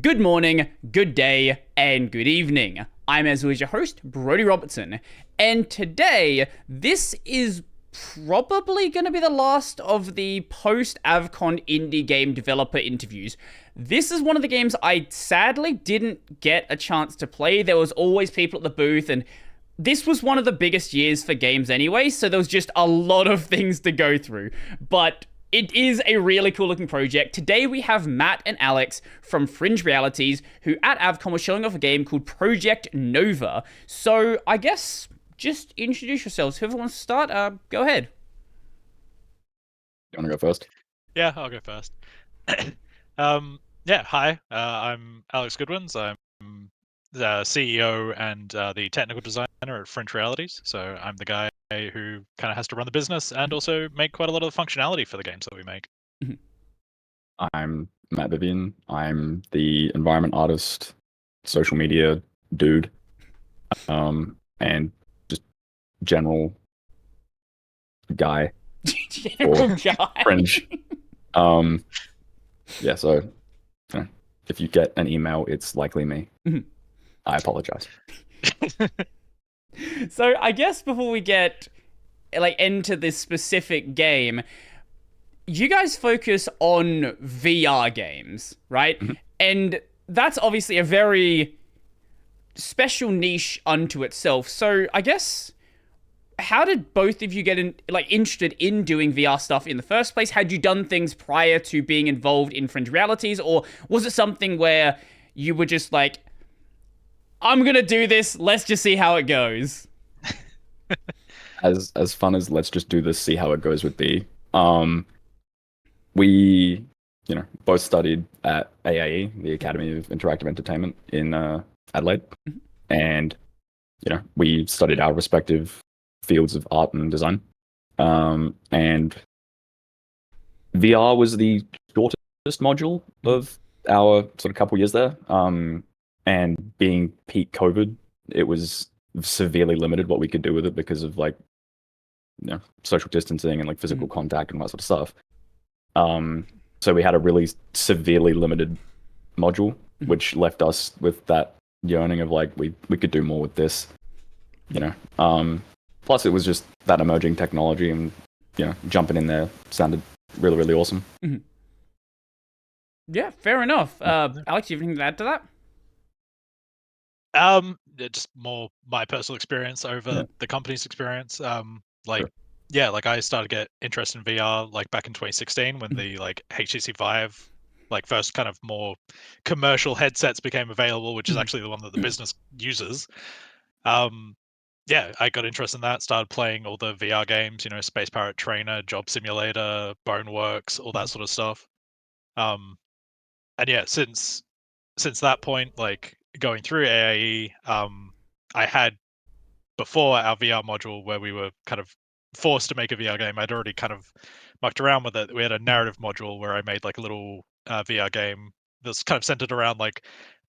Good morning, good day, and good evening. I'm, as always, your host, Brody Robertson, and today, this is probably going to be the last of the post-AVCON indie game developer interviews. This is one of the games I sadly didn't get a chance to play. There was always people at the booth, and this was one of the biggest years for games anyway, so there was just a lot of things to go through. But it is a really cool looking project. Today we have Matt and Alex from Fringe Realities, who at AVCON were showing off a game called Project Nova. So I guess just introduce yourselves. Whoever wants to start, go ahead. You want to go first? Yeah, I'll go first. Hi. I'm Alex Goodwins. I'm the CEO and the technical designer at Fringe Realities. So I'm the guy who kind of has to run the business and also make quite a lot of the functionality for the games that we make. I'm Matt Vivian. I'm the environment artist, social media dude, and just general guy. General guy. Fringe. So if you get an email, it's likely me. I apologize. So I guess before we get into this specific game, you guys focus on VR games, right? And that's obviously a very special niche unto itself. So I guess, how did both of you get interested in doing VR stuff in the first place? Had you done things prior to being involved in Fringe Realities, or was it something where you were just like, I'm gonna do this, let's just see how it goes? As fun as let's just do this, see how it goes would be. We, both studied at AIE, the Academy of Interactive Entertainment in Adelaide, and we studied our respective fields of art and design. And VR was the shortest module of our sort of couple years there. And being peak COVID, it was severely limited what we could do with it because of social distancing and physical contact and all that sort of stuff. So we had a really severely limited module, which left us with that yearning of we could do more with this, Plus it was just that emerging technology, and jumping in there sounded really, really awesome. Yeah, fair enough. Alex, you have anything to add to that? Just more my personal experience over the company's experience. Sure. I started to get interested in VR back in 2016 when the HTC Vive first kind of more commercial headsets became available, which is actually the one that the business uses. I got interested in that, started playing all the VR games, Space Pirate Trainer, Job Simulator, Boneworks, all that sort of stuff. Since that point, going through AIE, I had, before our VR module where we were kind of forced to make a VR game, I'd already kind of mucked around with it. We had a narrative module where I made a little VR game that's kind of centered around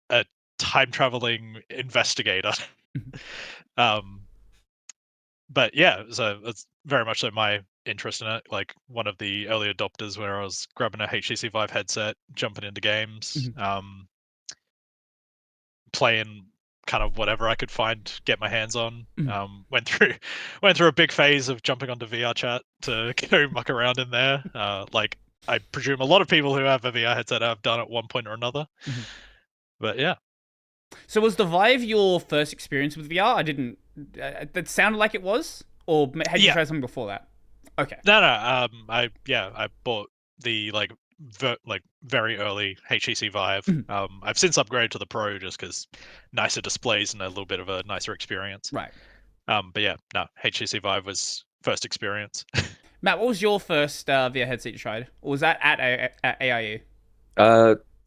a time traveling investigator. But yeah, so that's very much so my interest in it. One of the early adopters where I was grabbing a HTC Vive headset, jumping into games, playing kind of whatever I could find, get my hands on. Went through a big phase of jumping onto VR chat to go muck around in there. I presume a lot of people who have a VR headset have done at one point or another. But yeah. So was the Vive your first experience with VR? I didn't. That sounded like it was, or had you tried something before that? Okay. No. I bought the very early HTC Vive. I've since upgraded to the Pro just because nicer displays and a little bit of a nicer experience. Right. But yeah, no, HTC Vive was first experience. Matt, what was your first VR headset you tried? Or was that at AIE?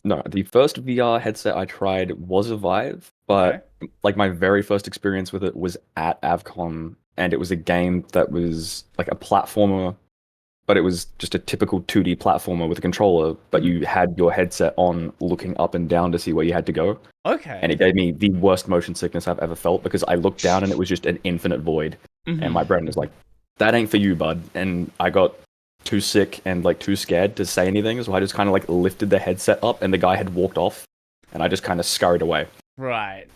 No, the first VR headset I tried was a Vive, but my very first experience with it was at AVCON, and it was a game that was a platformer, but it was just a typical 2D platformer with a controller, but you had your headset on looking up and down to see where you had to go. Okay. And it gave me the worst motion sickness I've ever felt because I looked down and it was just an infinite void. And my brain was like, that ain't for you, bud. And I got too sick and too scared to say anything, so I just kind of lifted the headset up and the guy had walked off. and I just kind of scurried away. Right.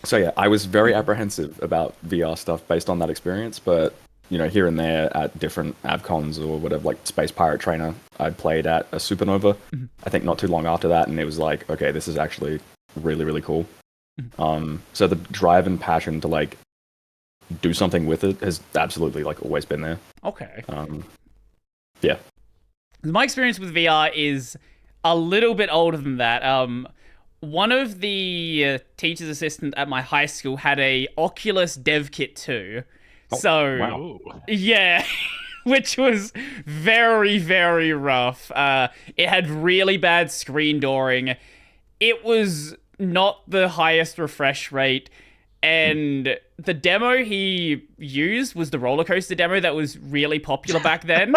So yeah, I was very apprehensive about VR stuff based on that experience, but here and there at different AVCONs or whatever, like Space Pirate Trainer, I played at a Supernova, I think not too long after that, and it was like, okay, this is actually really, really cool. So the drive and passion to like do something with it has absolutely like always been there. Okay. Yeah. My experience with VR is a little bit older than that. One of the teacher's assistants at my high school had a Oculus dev kit too. So, wow. Yeah, which was very, very rough. It had really bad screen dooring. It was not the highest refresh rate. And the demo he used was the roller coaster demo that was really popular back then.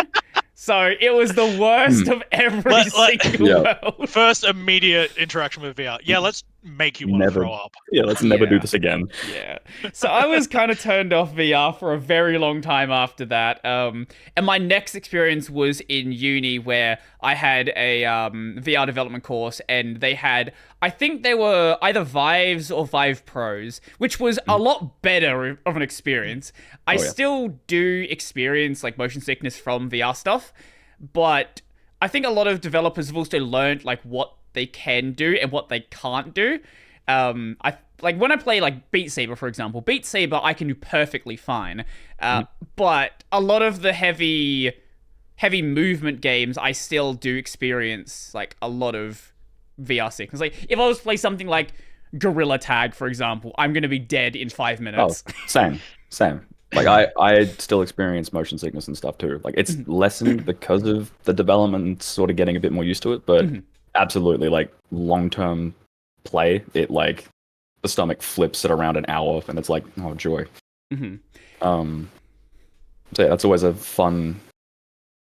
So it was the worst of every single world. First immediate interaction with VR. Yeah, let's make you want to throw up. Yeah, let's never do this again. Yeah. So I was kind of turned off VR for a very long time after that. And my next experience was in uni where I had a VR development course, and they had, I think they were either Vives or Vive Pros, which was a lot better of an experience. I still do experience like motion sickness from VR stuff, but I think a lot of developers have also learned like what they can do and what they can't do. I like when I play like Beat Saber, for example. Beat Saber I can do perfectly fine, but a lot of the heavy movement games I still do experience like a lot of VR sickness. Like if I was to play something like Gorilla Tag, for example, I'm gonna be dead in 5 minutes. Oh, same. Like I still experience motion sickness and stuff too. Like it's lessened because of the development and sort of getting a bit more used to it, but absolutely like long-term play, it like the stomach flips at around an hour and it's like, oh joy. So yeah, that's always a fun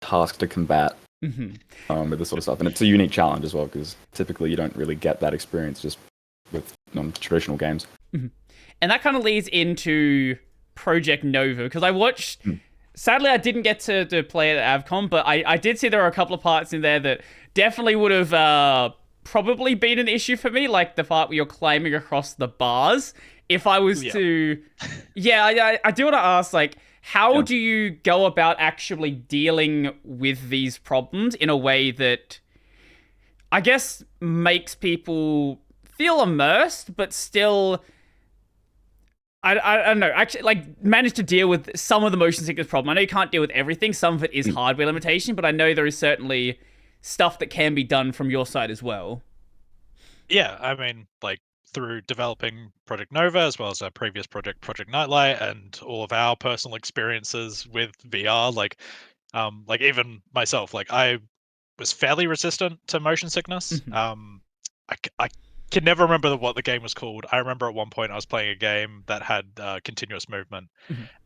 task to combat with this sort of stuff, and it's a unique challenge as well because typically you don't really get that experience just with traditional games. And that kind of leads into Project Nova, because I watched sadly I didn't get to play it at AVCON, but I did see there were a couple of parts in there that definitely would have probably been an issue for me, like the part where you're climbing across the bars. If I was to I do want to ask, like, how do you go about actually dealing with these problems in a way that I guess makes people feel immersed but still I don't know, actually, like, manage to deal with some of the motion sickness problem. I know you can't deal with everything. Some of it is hardware limitation, but I know there is certainly stuff that can be done from your side as well. Yeah, I mean, like, through developing Project Nova, as well as our previous project, Project NightLight, and all of our personal experiences with VR, like even myself, like, I was fairly resistant to motion sickness. I can never remember what the game was called. I remember at one point I was playing a game that had continuous movement,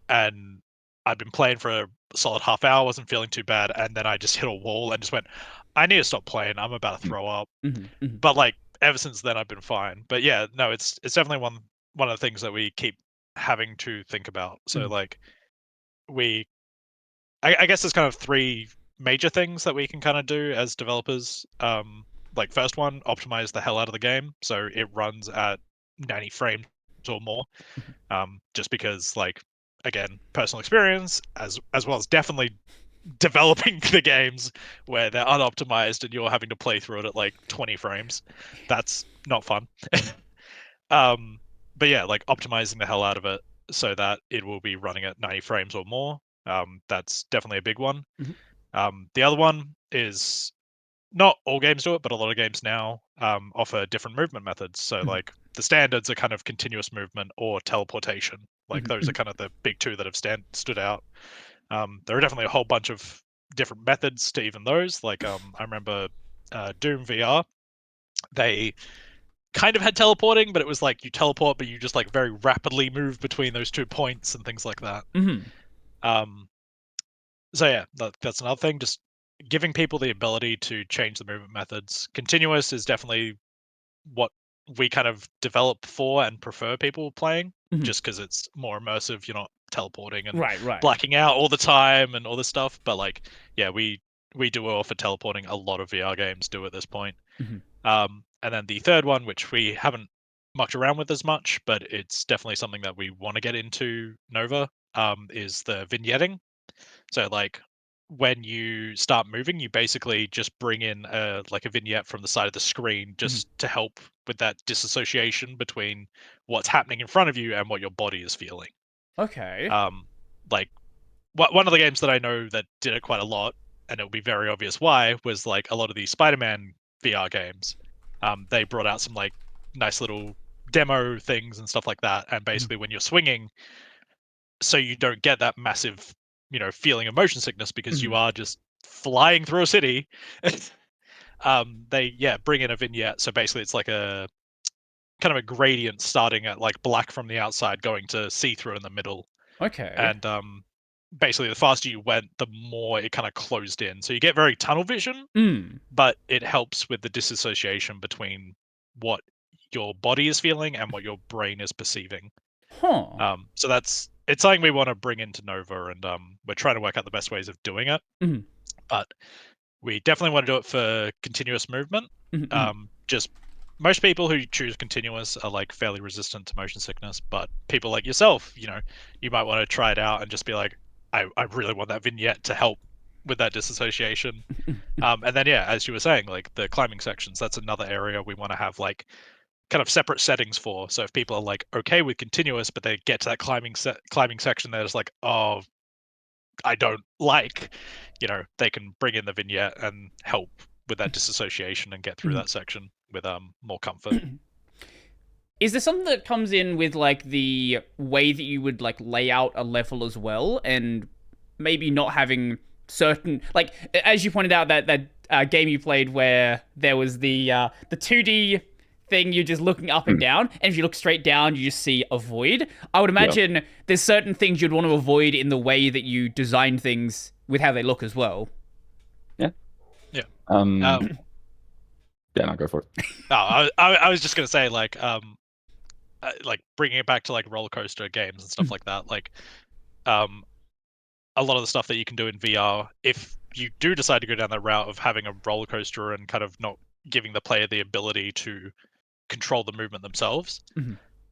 and I'd been playing for a solid half hour, wasn't feeling too bad, and then I just hit a wall and just went, I need to stop playing. I'm about to throw up. But like ever since then, I've been fine. But yeah, no, it's definitely one of the things that we keep having to think about. So like I guess there's kind of three major things that we can kind of do as developers. Like, first one, optimize the hell out of the game so it runs at 90 frames or more. Just because, like, again, personal experience as well as definitely developing the games where they're unoptimized and you're having to play through it at like 20 frames. That's not fun. But yeah, like optimizing the hell out of it so that it will be running at 90 frames or more. That's definitely a big one. The other one is, not all games do it, but a lot of games now offer different movement methods. So like the standards are kind of continuous movement or teleportation. Like those are kind of the big two that have stood out. There are definitely a whole bunch of different methods to even those. Like I remember Doom VR, they kind of had teleporting, but it was like you teleport, but you just like very rapidly move between those 2 points and things like that. So yeah, that's another thing. Just giving people the ability to change the movement methods. Continuous is definitely what we kind of develop for and prefer people playing, just because it's more immersive. You're not teleporting and blacking out all the time and all this stuff. But like, yeah, we do offer teleporting. A lot of VR games do at this point. And then the third one, which we haven't mucked around with as much, but it's definitely something that we want to get into Nova, is the vignetting. So like when you start moving, you basically just bring in a vignette from the side of the screen just to help with that disassociation between what's happening in front of you and what your body is feeling. Okay. Like one of the games that I know that did it quite a lot, and it'll be very obvious why, was like a lot of these Spider-Man VR games. They brought out some like nice little demo things and stuff like that, and basically when you're swinging, so you don't get that massive, feeling of motion sickness because you are just flying through a city. They bring in a vignette, so basically it's like a kind of a gradient starting at like black from the outside going to see-through in the middle. Okay. And basically the faster you went, the more it kind of closed in. So you get very tunnel vision, but it helps with the disassociation between what your body is feeling and what your brain is perceiving. Huh. So it's something we want to bring into Nova, and we're trying to work out the best ways of doing it. But we definitely want to do it for continuous movement. Just most people who choose continuous are like fairly resistant to motion sickness, but people like yourself, you might want to try it out and just be like, I really want that vignette to help with that disassociation. And then as you were saying, like the climbing sections, that's another area we want to have like kind of separate settings for. So if people are like okay with continuous, but they get to that climbing section, they're just like, oh, I don't like, they can bring in the vignette and help with that disassociation and get through that section with more comfort. Is there something that comes in with like the way that you would like lay out a level as well, and maybe not having certain, like as you pointed out that game you played where there was the 2D thing, you're just looking up and down, and if you look straight down you just see a void. I would imagine there's certain things you'd want to avoid in the way that you design things with how they look as well. Yeah. No, go for it. I was just gonna say like bringing it back to like roller coaster games and stuff like that, like a lot of the stuff that you can do in VR, if you do decide to go down that route of having a roller coaster and kind of not giving the player the ability to control the movement themselves,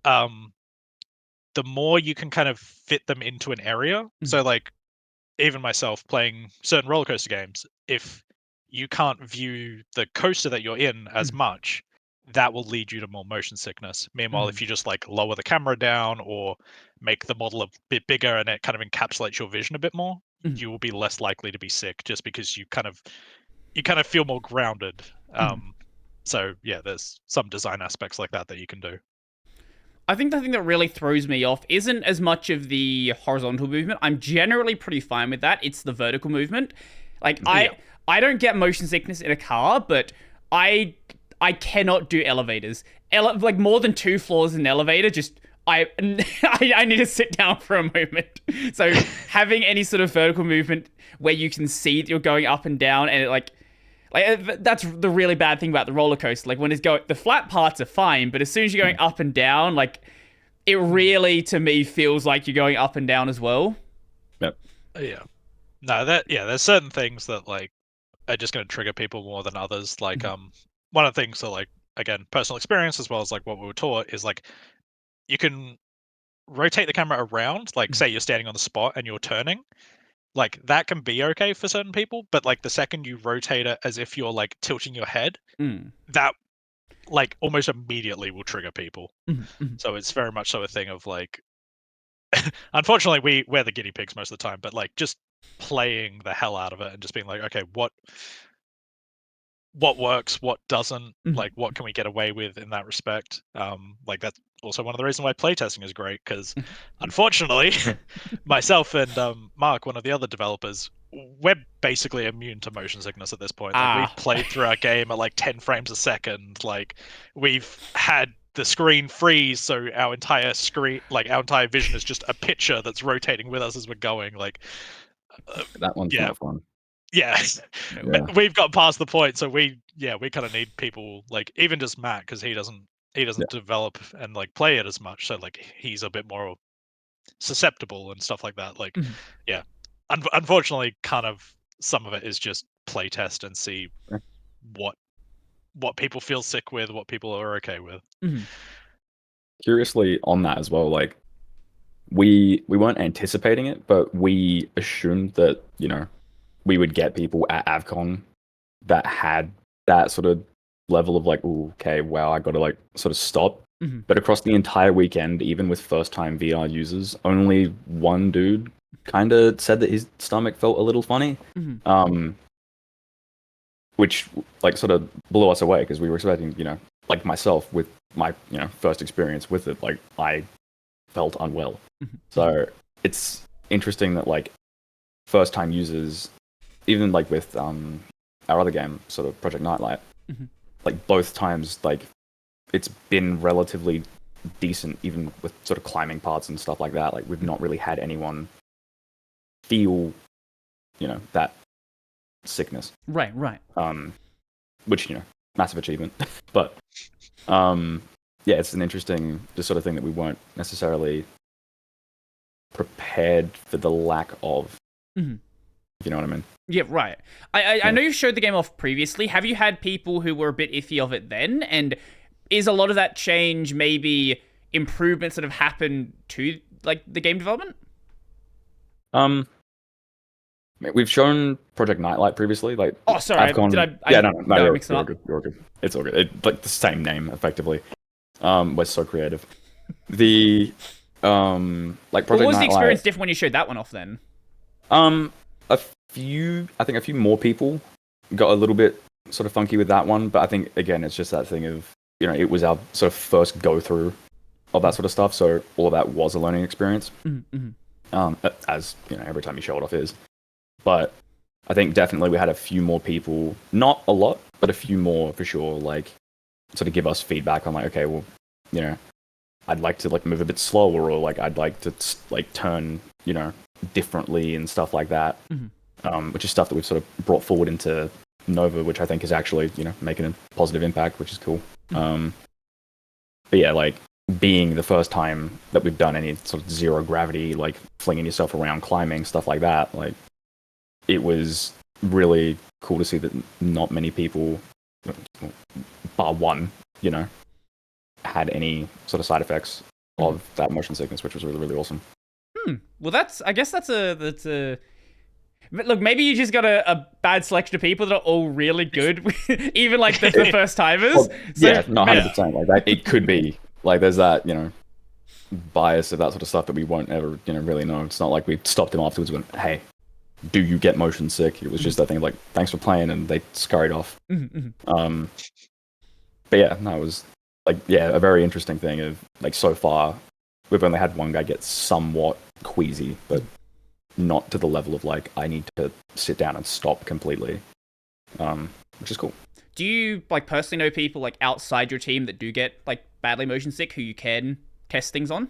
the more you can kind of fit them into an area. So like even myself playing certain roller coaster games, if you can't view the coaster that you're in as much, that will lead you to more motion sickness. Meanwhile, if you just like lower the camera down or make the model a bit bigger and it kind of encapsulates your vision a bit more, you will be less likely to be sick just because you kind of feel more grounded. So there's some design aspects like that you can do. I think the thing that really throws me off isn't as much of the horizontal movement. I'm generally pretty fine with that. It's the vertical movement. Like I don't get motion sickness in a car, but I cannot do elevators. Like more than 2 floors in an elevator, just I need to sit down for a moment. So having any sort of vertical movement where you can see that you're going up and down, and it that's the really bad thing about the roller coaster. Like when the flat parts are fine, but as soon as you're going up and down, like it really to me feels like you're going up and down as well. Yep. Yeah. No, there's certain things that like are just going to trigger people more than others. Like one of the things that like again personal experience as well as like what we were taught is like you can rotate the camera around. Like say you're standing on the spot and you're turning. Like that can be okay for certain people, but like the second you rotate it as if you're like tilting your head, that like almost immediately will trigger people. So it's very much so a thing of like, unfortunately we're the guinea pigs most of the time, but like just playing the hell out of it and just being like, okay, what works, what doesn't, like what can we get away with in that respect. Like that's also one of the reasons why playtesting is great, because unfortunately myself and Mark, one of the other developers, we're basically immune to motion sickness at this point. Like we've played through our game at like 10 frames a second. Like we've had the screen freeze, so our entire screen, like our entire vision is just a picture that's rotating with us as we're going. Like that one's not fun. We've got past the point, so we kind of need people like even just Matt, because he doesn't develop and like play it as much, so like he's a bit more susceptible and stuff like that. Like unfortunately kind of some of it is just play test and see what what people feel sick with, what people are okay with. Mhm. Curiously, on that as well, like we weren't anticipating it, but we assumed that we would get people at AVCON that had that sort of level of like, ooh, okay, wow, I got to like sort of stop. Mhm. But across the entire weekend, even with first-time VR users, only one dude kind of said that his stomach felt a little funny, Mhm. which like sort of blew us away because we were expecting, like myself with my first experience with it, like I felt unwell. Mhm. So it's interesting that like first-time users, even like with our other game, sort of Project NightLight, Mhm. like both times, like it's been relatively decent, even with sort of climbing parts and stuff like that. Like we've not really had anyone feel, that sickness. Right. Which massive achievement. But yeah, it's an interesting just sort of thing that we weren't necessarily prepared for the lack of. Mhm. If you know what I mean? Yeah, right. I know you showed the game off previously. Have you had people who were a bit iffy of it then? And is a lot of that change maybe improvements that have happened to like the game development? We've shown Project NightLight previously. Like, Oh, sorry. AVCON. Yeah, No, I you're mixed it up. good. You're good. It's all good. Like the same name, effectively. We're so creative. The like What Project was the experience NightLight. different when you showed that one off then? A I think a few more people got a little bit sort of funky with that one, but I think again it's just that thing of it was our sort of first go through of that sort of stuff, so all of that was a learning experience. Mm-hmm. As every time you show it off is. But I think definitely we had a few more people, not a lot, but a few more for sure, like sort of give us feedback on like, okay, well, I'd like to like move a bit slower, or like I'd like to like turn, differently and stuff like that. Mm-hmm. Which is stuff that we've sort of brought forward into Nova, which I think is actually, making a positive impact, which is cool. Mm-hmm. But yeah, like being the first time that we've done any sort of zero gravity, like flinging yourself around, climbing, stuff like that, like it was really cool to see that not many people, bar one, had any sort of side effects of that motion sickness, which was really, really awesome. Well, I guess that's a. Look, maybe you just got a bad selection of people that are all really good, even like the first timers. Well, yeah, not 100%. Like that, it could be like there's that, bias of that sort of stuff that we won't ever, really know. It's not like we stopped them afterwards and went, hey, do you get motion sick? It was just that thing of like, thanks for playing, and they scurried off. Mm-hmm. But yeah, no, it was like, a very interesting thing of like so far we've only had one guy get somewhat queasy, but not to the level of like I need to sit down and stop completely, which is cool. Do you like personally know people like outside your team that do get like badly motion sick who you can test things on?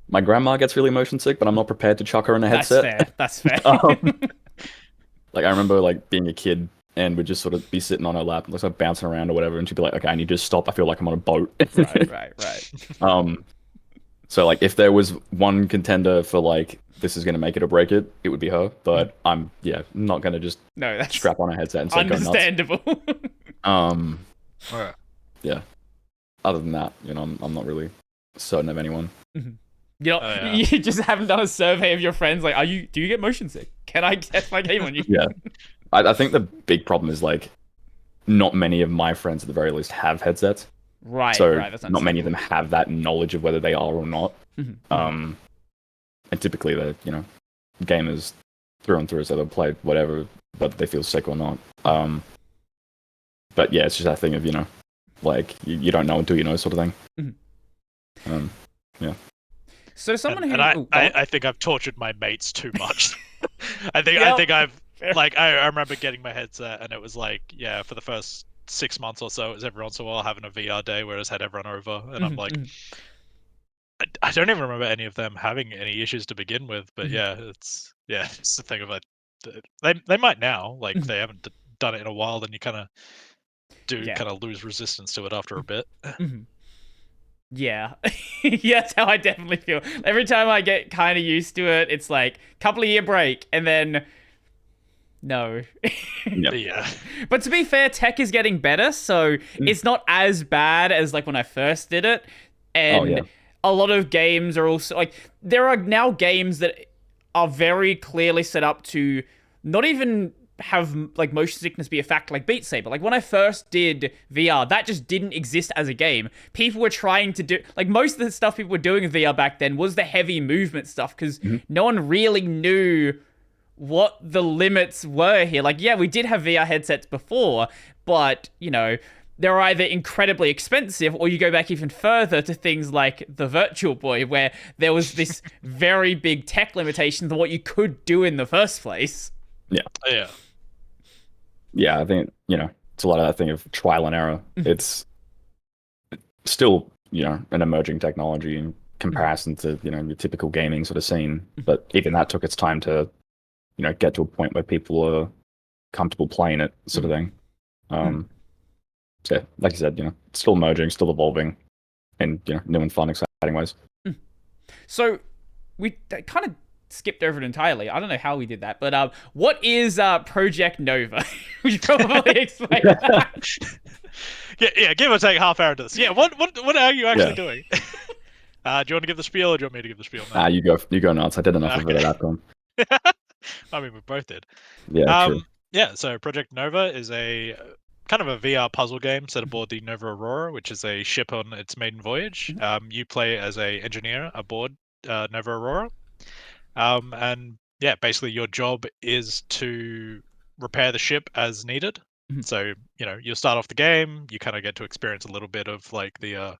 My grandma gets really motion sick, but I'm not prepared to chuck her in a headset. That's fair. Like I remember like being a kid and would just sort of be sitting on her lap, like sort of bouncing around or whatever, and she'd be like, "Okay, I need to stop. I feel like I'm on a boat." Right. So like if there was one contender for like this is gonna make it or break it, it would be her. But I'm not gonna just that's strap on a headset and say go nuts. Understandable. Yeah. Other than that, I'm not really certain of anyone. Mm-hmm. You just haven't done a survey of your friends. Like, do you get motion sick? Can I test my game on you? Yeah. I think the big problem is like not many of my friends at the very least have headsets. Right. So That's not many of them have that knowledge of whether they are or not. Mm-hmm. And typically they're, gamers through and through, so they'll play whatever, whether they feel sick or not. But yeah, it's just that thing of, like you don't know until you know sort of thing. Mm-hmm. Yeah. So someone who I think I've tortured my mates too much. I think I've like I remember getting my headset and it was like for the first 6 months or so it was every once in a while having a VR day where I just had everyone over and I'm like I don't even remember any of them having any issues to begin with, but it's the thing of like they might now, like they haven't done it in a while, then you kind of lose resistance to it after a bit. Yeah. Yeah, that's how I definitely feel. Every time I get kind of used to it, it's like a couple of year break, and then No. Yep. Yeah. But to be fair, tech is getting better, so it's not as bad as like when I first did it. And yeah. a lot of games are also like there are now games that are very clearly set up to not even have like motion sickness be a factor, like Beat Saber. Like when I first did VR, that just didn't exist as a game. People were trying to do like most of the stuff people were doing in VR back then was the heavy movement stuff because no one really knew what the limits were here. Like, yeah, we did have VR headsets before, but, you know, they're either incredibly expensive or you go back even further to things like the Virtual Boy, where there was this very big tech limitation to what you could do in the first place. Yeah. Yeah, I think, it's a lot of that thing of trial and error. It's still, an emerging technology in comparison to, your typical gaming sort of scene. But even that took its time to, get to a point where people are comfortable playing it, sort of thing. So, like you said, it's still emerging, still evolving, and new and fun, exciting ways. So we kind of skipped over it entirely. I don't know how we did that, but what is Project Nova? We should probably explain that. Yeah, give or take half hour into this. Yeah, what are you actually doing? Do you want to give the spiel, or do you want me to give the spiel now? You go nuts. I did enough of it at AVCON. I mean, we both did. Yeah, true. Yeah, so Project Nova is a kind of a VR puzzle game set aboard the Nova Aurora, which is a ship on its maiden voyage. You play as a engineer aboard Nova Aurora. And yeah, basically your job is to repair the ship as needed. So, you'll start off the game, you kind of get to experience a little bit of like the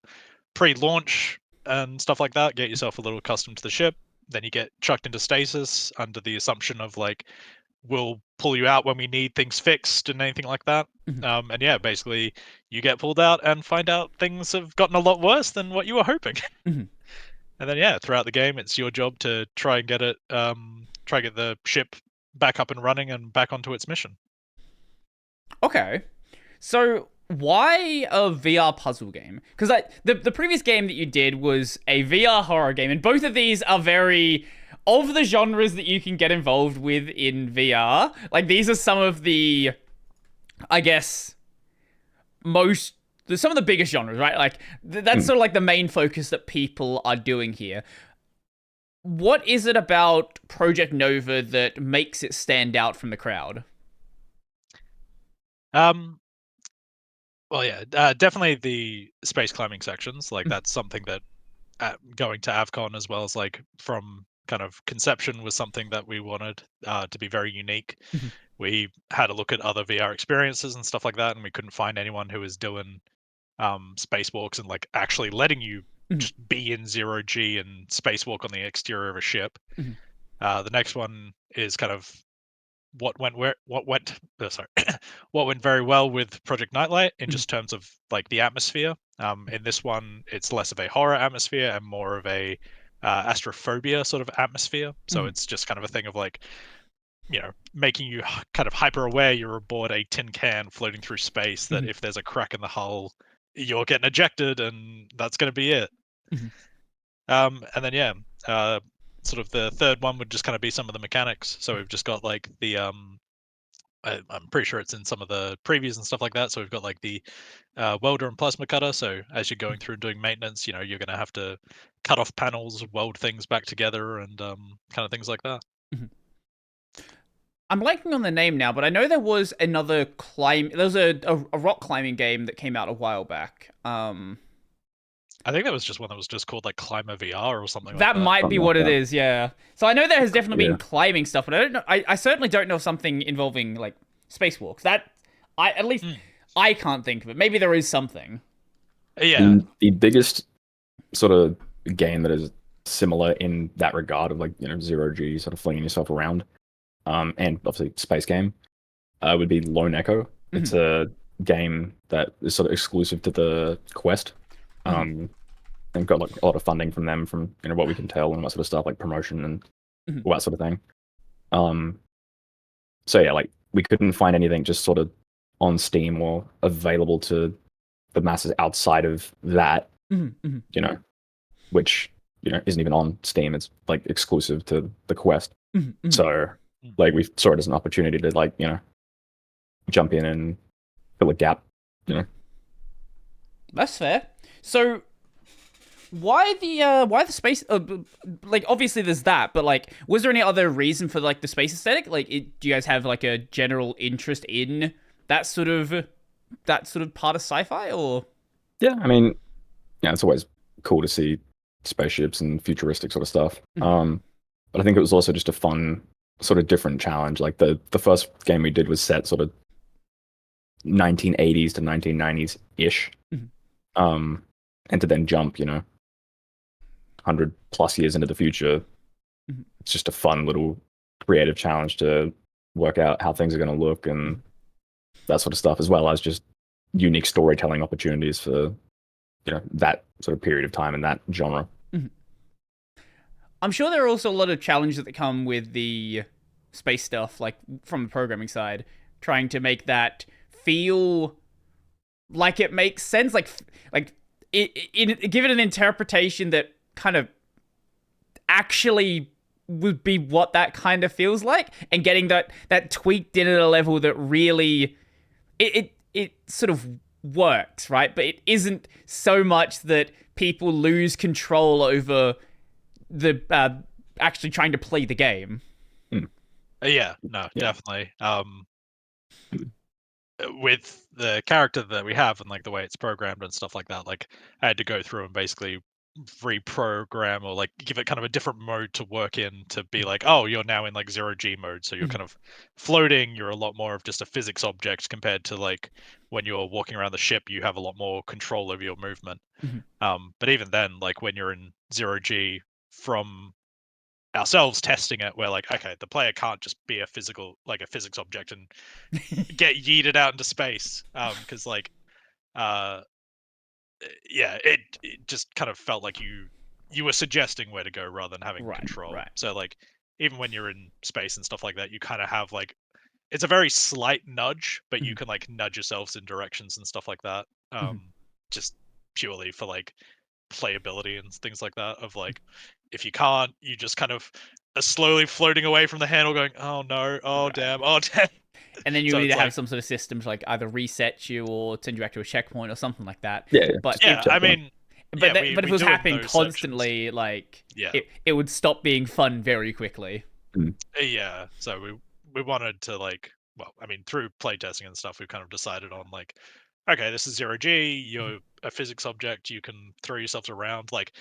pre-launch and stuff like that, get yourself a little accustomed to the ship. Then you get chucked into stasis under the assumption of like, we'll pull you out when we need things fixed and anything like that. And yeah, basically you get pulled out and find out things have gotten a lot worse than what you were hoping. And then yeah, throughout the game, it's your job to try and get it, try and get the ship back up and running and back onto its mission. Okay, so why a VR puzzle game? Because the previous game that you did was a VR horror game, and both of these are very of the genres that you can get involved with in VR. Like these are some of the, I guess, some of the biggest genres, right? Like that's sort of like the main focus that people are doing here. What is it about Project Nova that makes it stand out from the crowd? Well, yeah, definitely the space climbing sections. Like that's something that going to AVCON as well as like from kind of conception was something that we wanted to be very unique. We had a look at other VR experiences and stuff like that, and we couldn't find anyone who was doing spacewalks and like actually letting you just be in 0G and spacewalk on the exterior of a ship. The next one is kind of what went very well with Project NightLight in just terms of like the atmosphere. In this one, it's less of a horror atmosphere and more of a astrophobia sort of atmosphere. So it's just kind of a thing of like, making you kind of hyper aware you're aboard a tin can floating through space, that if there's a crack in the hull, you're getting ejected and that's going to be it. And then sort of the third one would just kind of be some of the mechanics. So we've just got like the I'm pretty sure it's in some of the previews and stuff like that. So we've got like the welder and plasma cutter. So as you're going through and doing maintenance, you're going to have to cut off panels, weld things back together, and kind of things like that. I'm blanking on the name now, but I know there was another there was a rock climbing game that came out a while back. I think that was just one that was just called like Climber VR or something like that. That might be what it is, yeah. So I know there has definitely been climbing stuff, but I don't know. I certainly don't know something involving like spacewalks. That I can't think of it. Maybe there is something. Yeah. The biggest sort of game that is similar in that regard of like 0G sort of flinging yourself around, and obviously space game, would be Lone Echo. It's a game that is sort of exclusive to the Quest. And got like a lot of funding from them, from what we can tell, and that sort of stuff, like promotion and all that sort of thing. So yeah, like we couldn't find anything just sort of on Steam or available to the masses outside of that, which isn't even on Steam. It's like exclusive to the Quest. So Like we saw it as an opportunity to like, you know, jump in and fill a gap, you know. That's fair. So why the space? Like obviously there's that, but like, was there any other reason for like the space aesthetic? Like, do you guys have like a general interest in that sort of part of sci-fi, or? Yeah, I mean, yeah, it's always cool to see spaceships and futuristic sort of stuff. But I think it was also just a fun sort of different challenge. Like the first game we did was set sort of 1980s to 1990s ish, and to then jump, you know, 100+ years into the future. It's just a fun little creative challenge to work out how things are going to look and that sort of stuff, as well as just unique storytelling opportunities for, you know, that sort of period of time and that genre. I'm sure there are also a lot of challenges that come with the space stuff, like from the programming side, trying to make that feel like it makes sense, like give it an interpretation that kind of actually would be what that kind of feels like, and getting that tweaked in at a level that really it sort of works, right? But it isn't so much that people lose control over the actually trying to play the game. Yeah, no, definitely. With the character that we have and like the way it's programmed and stuff like that, like I had to go through and basically reprogram or like give it kind of a different mode to work in, to be like, oh, you're now in like 0G mode, so you're kind of floating, you're a lot more of just a physics object compared to like when you're walking around the ship, you have a lot more control over your movement. But even then, like when you're in 0G, from ourselves testing it, we're like, okay, the player can't just be a physics object and get yeeted out into space, because like yeah, it just kind of felt like you were suggesting where to go rather than having control. Right. So like even when you're in space and stuff like that, you kind of have like, it's a very slight nudge, but you can like nudge yourselves in directions and stuff like that, just purely for like playability and things like that, of like, if you can't, you just kind of are slowly floating away from the handle going, oh no, oh damn, oh damn. And then you So either it's have like, some sort of system to like either reset you or send you back to a checkpoint or something like that. Yeah, But yeah, I mean, but yeah, if it was do in happening those constantly, like Yeah. it would stop being fun very quickly. Yeah, so we wanted to like, well, I mean, through playtesting and stuff, we've kind of decided on like, okay, this is 0G, you're a physics object, you can throw yourselves around. Like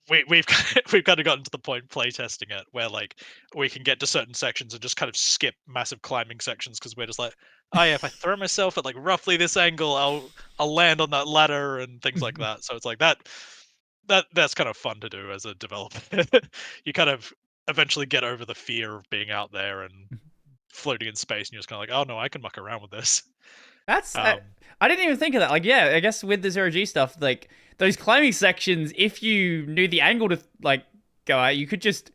we've we've kind of gotten to the point playtesting it where like we can get to certain sections and just kind of skip massive climbing sections, because we're just like, oh yeah, if I throw myself at like roughly this angle, I'll land on that ladder and things like that. So it's like that's kind of fun to do as a developer. You kind of eventually get over the fear of being out there and floating in space, and you're just kind of like, oh no, I can muck around with this. That's I didn't even think of that. Like, yeah, I guess with the 0G stuff, like those climbing sections, if you knew the angle to like go out, you could just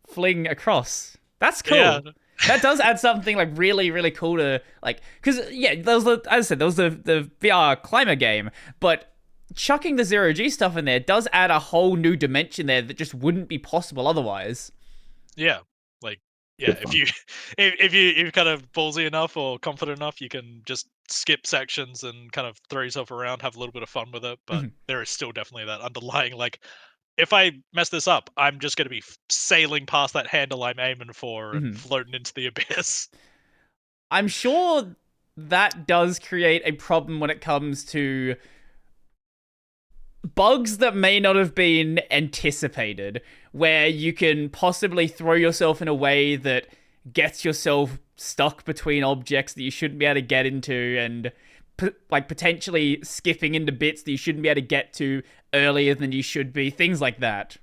fling across. That's cool. Yeah. That does add something like really, really cool to like, because yeah, there was as I said, there was the VR climber game, but chucking the 0G stuff in there does add a whole new dimension there that just wouldn't be possible otherwise. Yeah, like yeah, if you're kind of ballsy enough or confident enough, you can just skip sections and kind of throw yourself around, have a little bit of fun with it. But there is still definitely that underlying like, if I mess this up, I'm just going to be sailing past that handle I'm aiming for and floating into the abyss. I'm sure that does create a problem when it comes to bugs that may not have been anticipated, where you can possibly throw yourself in a way that gets yourself stuck between objects that you shouldn't be able to get into, and like potentially skipping into bits that you shouldn't be able to get to earlier than you should be, things like that.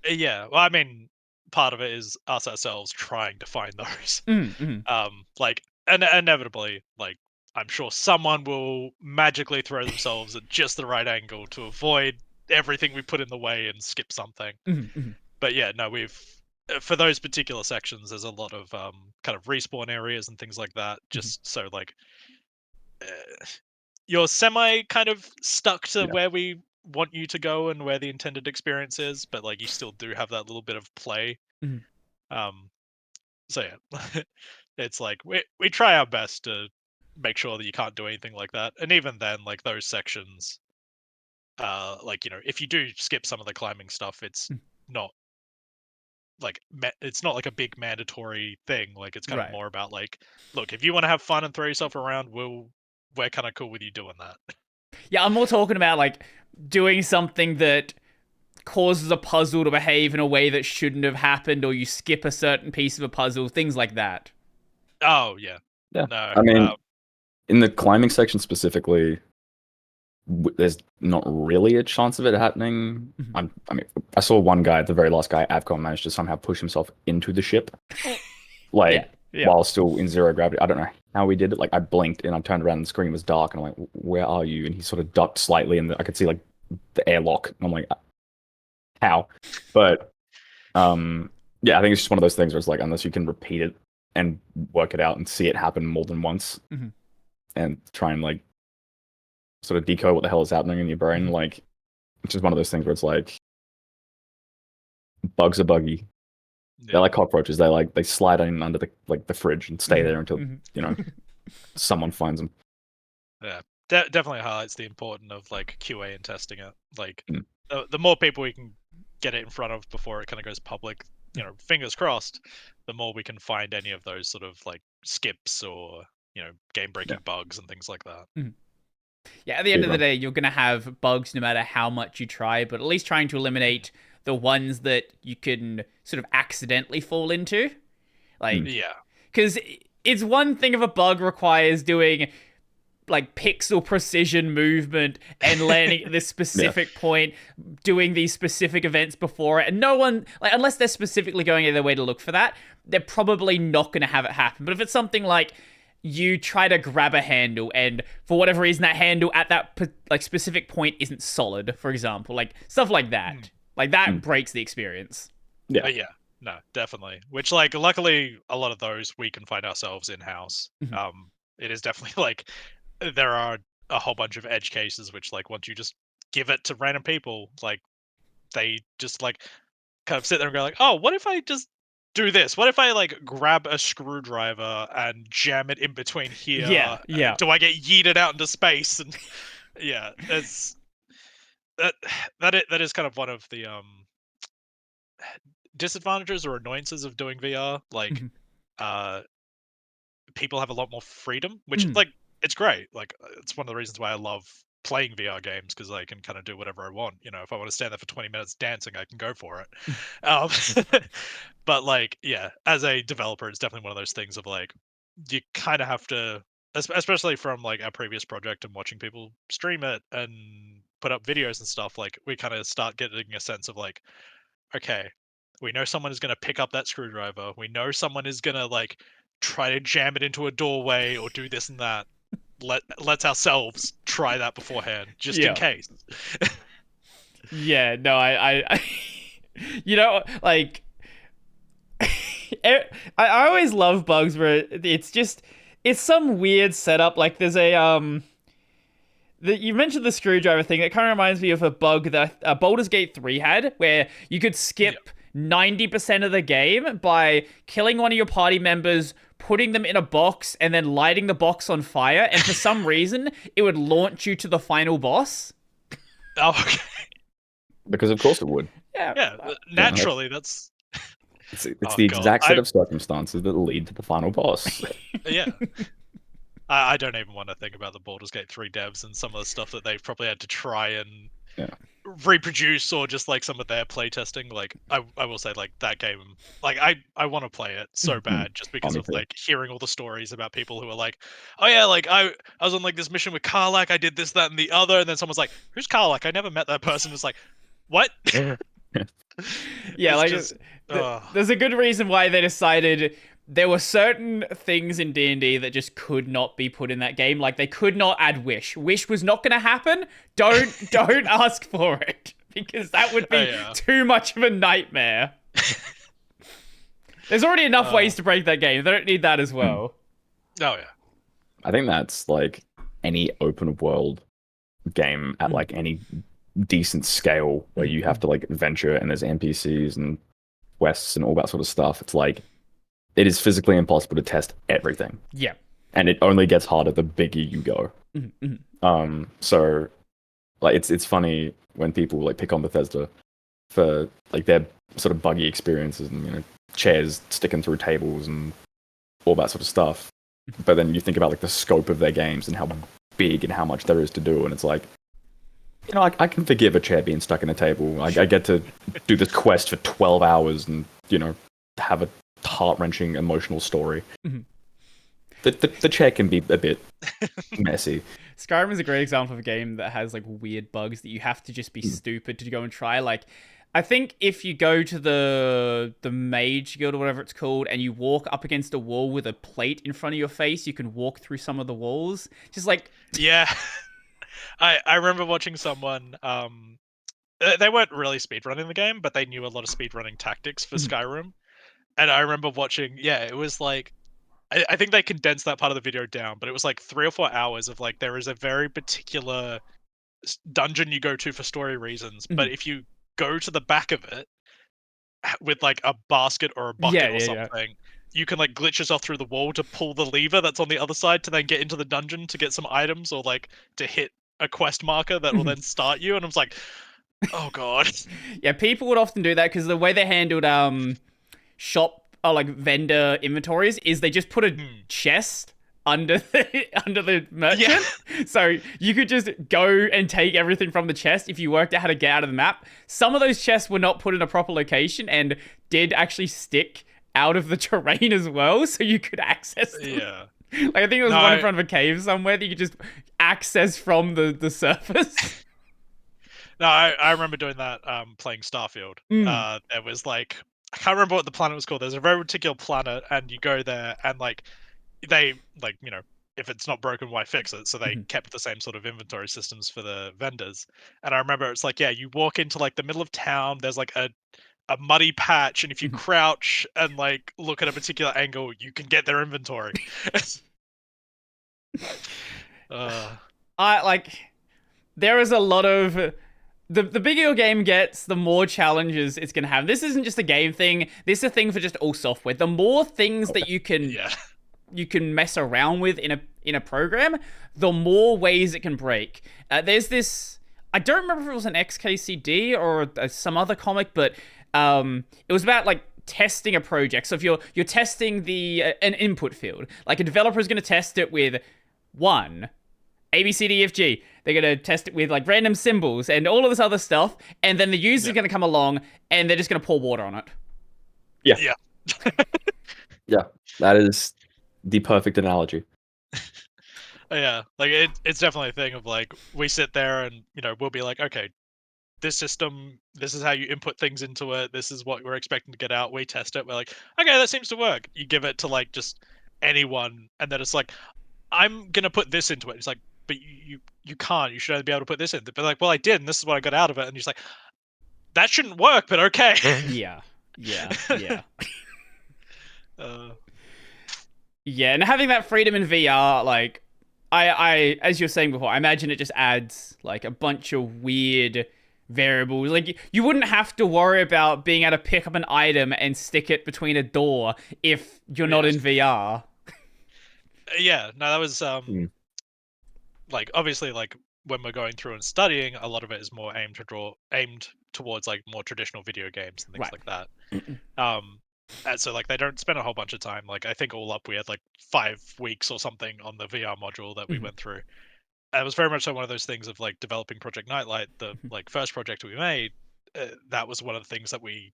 Yeah, well, I mean, part of it is us ourselves trying to find those. Like, and inevitably, like, I'm sure someone will magically throw themselves at just the right angle to avoid everything we put in the way and skip something. But yeah, no, we've for those particular sections, there's a lot of kind of respawn areas and things like that, just so like you're semi kind of stuck to where we want you to go and where the intended experience is, but like you still do have that little bit of play. Um, So yeah, it's like we try our best to make sure that you can't do anything like that, and even then, like those sections, like if you do skip some of the climbing stuff, it's not like it's not like a big mandatory thing. Like it's kind of Right. more about like, look, if you want to have fun and throw yourself around, we're kind of cool with you doing that. Yeah, I'm more talking about like doing something that causes a puzzle to behave in a way that shouldn't have happened, or you skip a certain piece of a puzzle, things like that. Oh yeah, Yeah. no, I mean, in the climbing section specifically, there's not really a chance of it happening. Mhm. I mean, I saw one guy, the very last guy, AVCON, managed to somehow push himself into the ship, like Yeah. while still in zero gravity. I don't know how he did it. Like I blinked and I turned around and the screen was dark, and I'm like, "Where are you?" And he sort of ducked slightly, and I could see like the airlock. I'm like, "How?" But yeah, I think it's just one of those things where it's like, unless you can repeat it and work it out and see it happen more than once, Mhm. and try and like sort of decode what the hell is happening in your brain, like it's just one of those things where it's like bugs are buggy. They're like cockroaches. They slide in under the fridge and stay there until someone finds them. Yeah, definitely highlights the importance of like QA and testing it. Like the more people we can get it in front of before it kind of goes public, fingers crossed, the more we can find any of those sort of like skips or game breaking bugs and things like that. Yeah, at the end of the day, you're going to have bugs no matter how much you try, but at least trying to eliminate the ones that you can sort of accidentally fall into. Like, yeah. Because it's one thing if a bug requires doing like pixel precision movement and landing at this specific point, doing these specific events before it, and no one, like, unless they're specifically going out of their way to look for that, they're probably not going to have it happen. But if it's something like you try to grab a handle and for whatever reason that handle at that like specific point isn't solid, for example, like stuff like that, like that breaks the experience. Yeah. No, definitely. Which, like, luckily, a lot of those we can find ourselves in-house. It is definitely, like, there are a whole bunch of edge cases which, like, once you just give it to random people, like, they just, like, kind of sit there and go, like, oh, what if I just do this? What if I, like, grab a screwdriver and jam it in between here? Yeah. Do I get yeeted out into space? And, yeah, it's... That is kind of one of the, disadvantages or annoyances of doing VR. Like, people have a lot more freedom, which like it's great. Like it's one of the reasons why I love playing VR games, because I can kind of do whatever I want. If I want to stand there for 20 minutes dancing, I can go for it. But like, yeah, as a developer, it's definitely one of those things of like, you kind of have to, especially from like our previous project and watching people stream it and put up videos and stuff. Like we kind of start getting a sense of like, okay, we know someone is going to pick up that screwdriver. We know someone is going to like try to jam it into a doorway or do this and that. Let's ourselves try that beforehand, just in case. Yeah, no, I like I always love bugs where it's some weird setup. Like there's you mentioned the screwdriver thing. It kind of reminds me of a bug that Baldur's Gate 3 had, where you could skip 90% of the game by killing one of your party members, putting them in a box, and then lighting the box on fire. And for some reason, it would launch you to the final boss. Oh, okay. Because of course it would. Yeah, naturally, that's... It's the exact set of circumstances that lead to the final boss. Yeah. I don't even want to think about the Baldur's Gate 3 devs and some of the stuff that they've probably had to try and reproduce, or just like some of their playtesting. Like I will say, like that game, like I want to play it so bad, just because of like hearing all the stories about people who are like, oh yeah, like I was on like this mission with Karlak, I did this, that, and the other, and then someone's like, who's Karlak? I never met that person. It's like, what? Yeah, like there's a good reason why they decided there were certain things in D&D that just could not be put in that game. Like they could not add Wish. Wish was not going to happen. Don't ask for it, because that would be too much of a nightmare. There's already enough ways to break that game. They don't need that as well. Oh yeah. I think that's like any open world game at like any decent scale where you have to like venture and there's NPCs and quests and all that sort of stuff. It's like it is physically impossible to test everything. Yeah. And it only gets harder the bigger you go. So like it's funny when people like pick on Bethesda for like their sort of buggy experiences and, you know, chairs sticking through tables and all that sort of stuff. But then you think about like the scope of their games and how big and how much there is to do, and it's like, you know, I can forgive a chair being stuck in a table. I get to do this quest for 12 hours and, you know, have a heart-wrenching emotional story. The chair can be a bit messy. Skyrim is a great example of a game that has like weird bugs that you have to just be stupid to go and try. Like, I think if you go to the Mage Guild or whatever it's called, and you walk up against a wall with a plate in front of your face, you can walk through some of the walls. Just like, yeah, I remember watching someone. They weren't really speedrunning the game, but they knew a lot of speedrunning tactics for Skyrim. And I remember watching. Yeah, it was like. I think they condensed that part of the video down, but it was like 3 or 4 hours of like there is a very particular dungeon you go to for story reasons, but if you go to the back of it with like a basket or a bucket or something, you can like glitch yourself through the wall to pull the lever that's on the other side to then get into the dungeon to get some items or like to hit a quest marker that will then start you. And I was like, oh god. Yeah, people would often do that because the way they handled shop or like vendor inventories is they just put a chest under the merchant. So you could just go and take everything from the chest if you worked out how to get out of the map. Some of those chests were not put in a proper location and did actually stick out of the terrain as well, so you could access them. Yeah. Like, I think it was one in front of a cave somewhere that you could just access from the surface. No, I remember doing that playing Starfield. It was like, I can't remember what the planet was called. There's a very particular planet, and you go there, and like they like, you know, if it's not broken, why fix it? So they kept the same sort of inventory systems for the vendors. And I remember it's like, yeah, you walk into like the middle of town. There's like a muddy patch, and if you crouch and like look at a particular angle, you can get their inventory. There is a lot of. The bigger your game gets, the more challenges it's going to have. This isn't just a game thing. This is a thing for just all software. The more things that you can mess around with in a program, the more ways it can break. There's this. I don't remember if it was an XKCD or some other comic, but it was about like testing a project. So if you're testing an input field, like a developer is going to test it with 1. ABCDEFG. They're going to test it with like random symbols and all of this other stuff. And then the user's going to come along and they're just going to pour water on it. Yeah. Yeah. That is the perfect analogy. Yeah. Like it's definitely a thing of like, we sit there and, you know, we'll be like, okay, this system, this is how you input things into it. This is what we're expecting to get out. We test it. We're like, okay, that seems to work. You give it to like just anyone. And then it's like, I'm going to put this into it. It's like, but you can't. You should only be able to put this in. But like, well, I did, and this is what I got out of it. And he's like, that shouldn't work, but okay. Yeah. Yeah, and having that freedom in VR, like, I as you were saying before, I imagine it just adds like a bunch of weird variables. Like, you wouldn't have to worry about being able to pick up an item and stick it between a door if you're not in VR. Yeah, no, that was like, obviously, like when we're going through and studying, a lot of it is more aimed towards like more traditional video games and things like that. And so like they don't spend a whole bunch of time. Like, I think all up we had like 5 weeks or something on the VR module that we went through. And it was very much so one of those things of like developing Project NightLight, the like first project we made. That was one of the things that we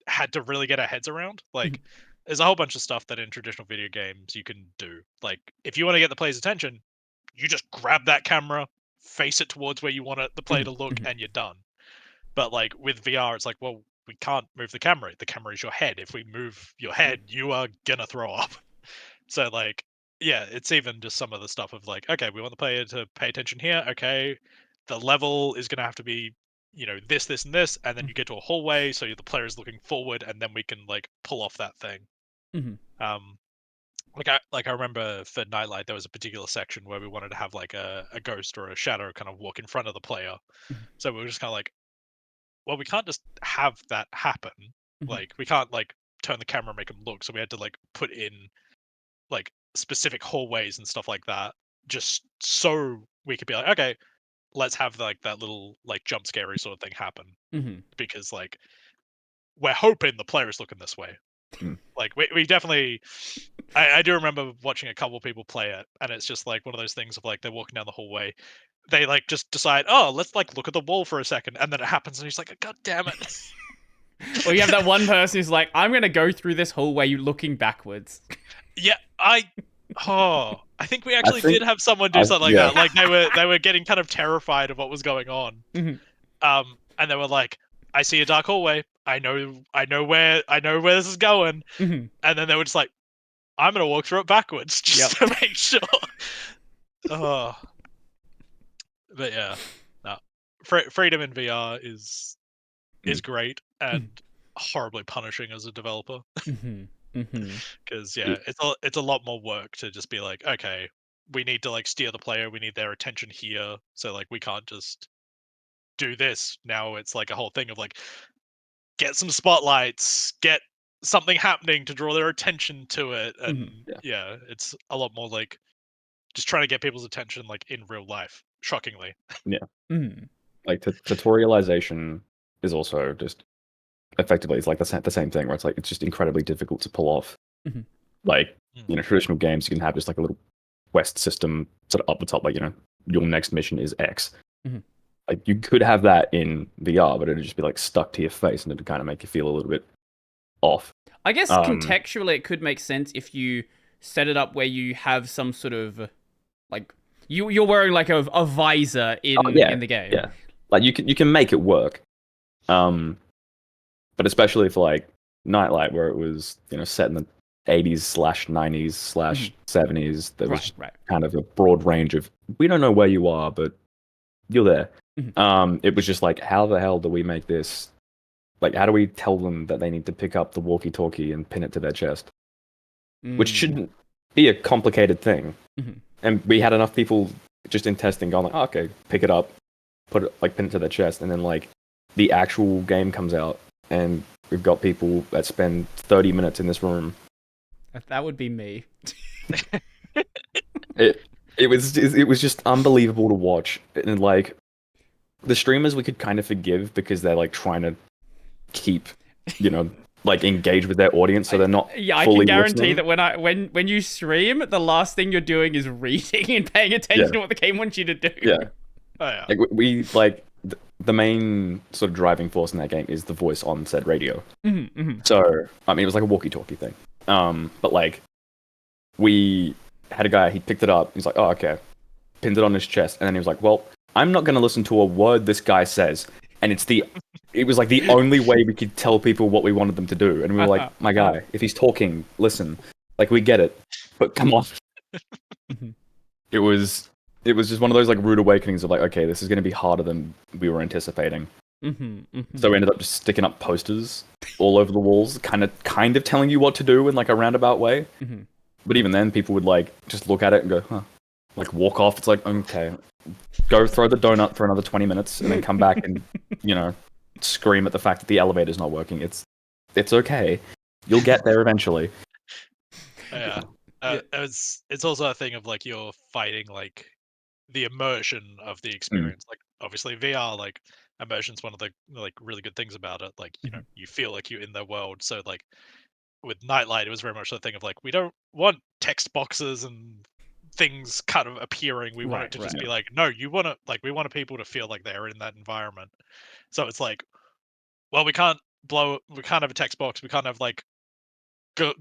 had to really get our heads around. Like, there's a whole bunch of stuff that in traditional video games you can do. Like, if you want to get the player's attention, you just grab that camera, face it towards where you want the player to look, and you're done. But like with VR, it's like, well, we can't move the camera. The camera is your head. If we move your head, you are gonna throw up. So like, yeah, it's even just some of the stuff of like, okay, we want the player to pay attention here. Okay, the level is gonna have to be, you know, this, and this, and then you get to a hallway, so the player is looking forward, and then we can like pull off that thing. Like I remember for NightLight, there was a particular section where we wanted to have like a ghost or a shadow kind of walk in front of the player. So we were just kind of like, well, we can't just have that happen. Like, we can't like turn the camera and make them look. So we had to like put in like specific hallways and stuff like that, just so we could be like, okay, let's have like that little like jump scary sort of thing happen, because like we're hoping the player is looking this way. Like we definitely, I do remember watching a couple people play it, and it's just like one of those things of like they're walking down the hallway, they like just decide, oh, let's like look at the wall for a second, and then it happens, and he's like, God damn it. Or you have that one person who's like, I'm gonna go through this hallway looking backwards. Yeah, I think we actually did have someone do something like that. Like they were getting kind of terrified of what was going on. And they were like, I see a dark hallway. I know where this is going. And then they were just like, I'm gonna walk through it backwards just to make sure. Oh. But yeah. No. Freedom in VR is great and horribly punishing as a developer. Because it's a lot more work to just be like, okay, we need to like steer the player, we need their attention here, so like we can't just do this. Now it's like a whole thing of like, get some spotlights, get something happening to draw their attention to it, and it's a lot more like just trying to get people's attention like in real life, shockingly. Like tutorialization is also just effectively, it's like the same thing where it's like it's just incredibly difficult to pull off. Like traditional games, you can have just like a little quest system sort of up the top, like your next mission is X. Like you could have that in VR, but it'd just be like stuck to your face, and it'd kind of make you feel a little bit off. I guess contextually it could make sense if you set it up where you have some sort of like you're wearing like a visor in the game. Yeah, like you can make it work. But especially for like NightLight, where it was set in the 80s/90s/70s, there was kind of a broad range of, we don't know where you are, but you're there. It was just like, how the hell do we make this? Like, how do we tell them that they need to pick up the walkie-talkie and pin it to their chest? Which shouldn't be a complicated thing. And we had enough people just in testing going like, oh, okay, pick it up, put it like pin it to their chest, and then like the actual game comes out, and we've got people that spend 30 minutes in this room. That would be me. It was just unbelievable to watch, and like the streamers we could kind of forgive because they're like trying to keep like engage with their audience, so they're not I fully can guarantee listening. that when you stream, the last thing you're doing is reading and paying attention to what the game wants you to do. Like we like the main sort of driving force in that game is the voice on said radio. So I mean, it was like a walkie-talkie thing. But like we had a guy, he picked it up, he's like, oh, okay, pinned it on his chest, and then he was like, well, I'm not going to listen to a word this guy says. And it was like the only way we could tell people what we wanted them to do. And we were like, my guy, if he's talking, listen. Like, we get it, but come on. It was just one of those like rude awakenings of like, okay, this is going to be harder than we were anticipating. So we ended up just sticking up posters all over the walls, kind of telling you what to do in like a roundabout way. But even then, people would like just look at it and go, huh, like walk off. It's like, okay, go throw the donut for another 20 minutes and then come back and scream at the fact that the elevator's not working. It's okay. You'll get there eventually. It's also a thing of like you're fighting like the immersion of the experience. Like obviously VR, like immersion's one of the like really good things about it. Like you feel like you're in their world. So like with NightLight, it was very much the thing of like, we don't want text boxes and things kind of appearing. We want it to just be like, no, we want people to feel like they're in that environment. So it's like, well, we can't have a text box, we can't have like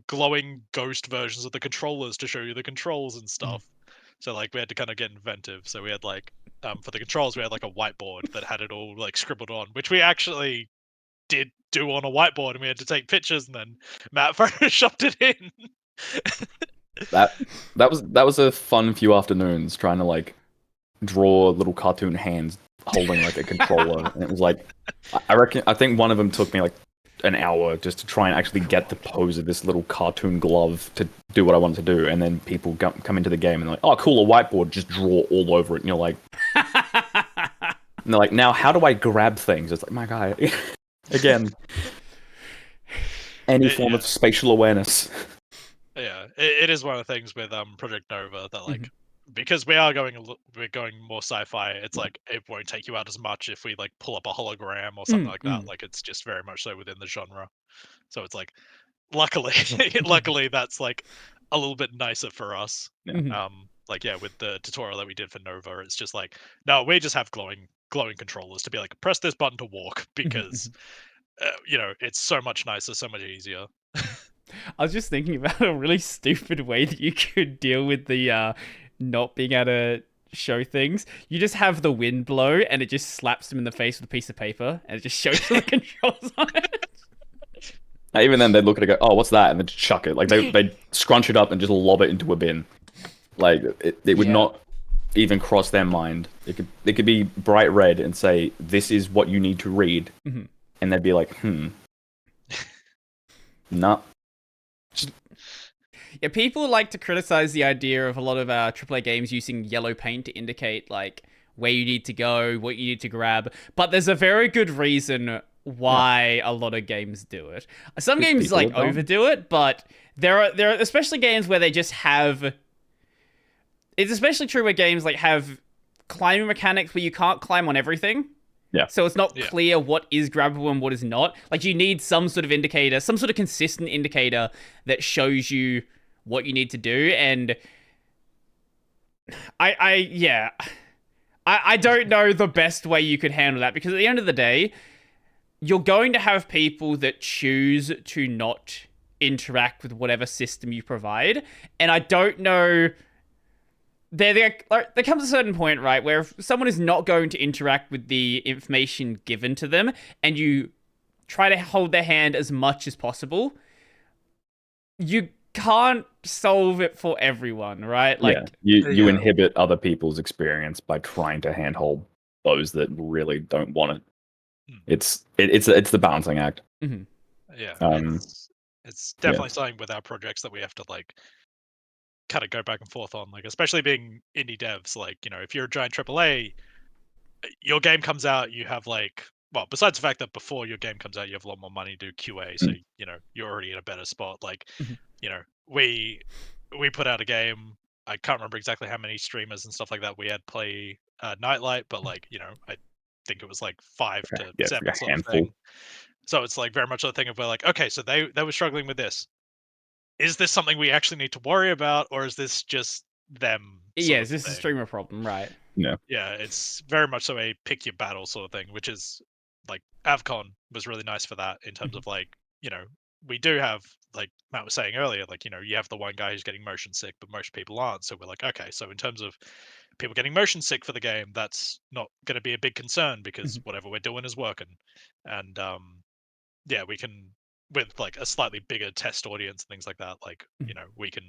glowing ghost versions of the controllers to show you the controls and stuff. So like we had to kind of get inventive. So we had like for the controls we had like a whiteboard that had it all like scribbled on, which we actually did do on a whiteboard, and we had to take pictures, and then Matt photoshopped it in. That was a fun few afternoons trying to like draw little cartoon hands holding like a controller. And it was like, I think one of them took me like an hour just to try and actually get the pose of this little cartoon glove to do what I wanted to do. And then people come into the game and they're like, oh cool, a whiteboard, just draw all over it. And you're like, and they're like, now how do I grab things? It's like, my guy, again. any form of spatial awareness. Yeah, it is one of the things with Project Nova that like because we are we're going more sci-fi. It's like it won't take you out as much if we like pull up a hologram or something like that. Like it's just very much so within the genre. So it's like luckily that's like a little bit nicer for us. Like yeah, with the tutorial that we did for Nova, it's just like no, we just have glowing controllers to be like press this button to walk because you know it's so much nicer, so much easier. I was just thinking about a really stupid way that you could deal with the not being able to show things. You just have the wind blow and it just slaps them in the face with a piece of paper and it just shows the controls on it. Even then, they'd look at it and go, "Oh, what's that?" and then chuck it. Like they'd scrunch it up and just lob it into a bin. Like it would not even cross their mind. It could be bright red and say, "This is what you need to read," and they'd be like, nah. Yeah, people like to criticize the idea of a lot of AAA games using yellow paint to indicate like where you need to go, what you need to grab. But there's a very good reason why a lot of games do it. Some games like overdo it, but there are especially games where they just have. It's especially true where games like have climbing mechanics where you can't climb on everything. Yeah. So it's not clear what is grabbable and what is not. Like you need some sort of indicator, some sort of consistent indicator that shows you what you need to do. And I don't know the best way you could handle that because at the end of the day, you're going to have people that choose to not interact with whatever system you provide. And I don't know. There comes a certain point, right, where if someone is not going to interact with the information given to them and you try to hold their hand as much as possible, you can't solve it for everyone, right? Like you inhibit other people's experience by trying to handhold those that really don't want it. It's the balancing act. Yeah, it's definitely something with our projects that we have to like kind of go back and forth on, like especially being indie devs. Like you know, if you're a giant AAA, your game comes out, you have like well, besides the fact that before your game comes out, you have a lot more money to do QA, so you know you're already in a better spot. Like you know, we put out a game. I can't remember exactly how many streamers and stuff like that we had play NightLight, but like you know, I think it was like 5 to 7 like sort of thing. So it's like very much a thing of we're like, okay, so they were struggling with this. Is this something we actually need to worry about, or is this just them? Yeah, is this a streamer problem, right? Yeah. Yeah, it's very much so a pick your battle sort of thing, which is like AVCON was really nice for that in terms of like, you know, we do have like Matt was saying earlier, like, you know, you have the one guy who's getting motion sick, but most people aren't. So we're like, okay, so in terms of people getting motion sick for the game, that's not going to be a big concern because whatever we're doing is working. And yeah, we can with like a slightly bigger test audience and things like that, like you know, we can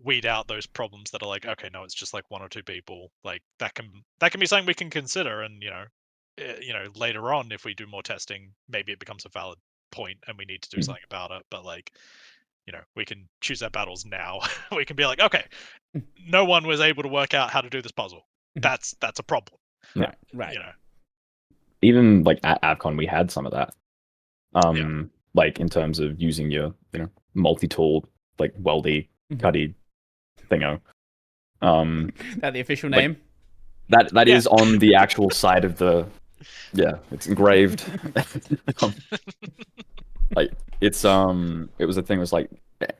weed out those problems that are like, okay, no, it's just like 1 or 2 people. Like that can be something we can consider, and you know, later on if we do more testing, maybe it becomes a valid point and we need to do something about it. But like, you know, we can choose our battles now. We can be like, okay, no one was able to work out how to do this puzzle. That's a problem. Right. You know, even like at AVCON, we had some of that. Like in terms of using your, you know, multi-tool, like weldy, cutty thingo. That the official name? That is on the actual side of the, it's engraved. Like it's it was a thing. It was like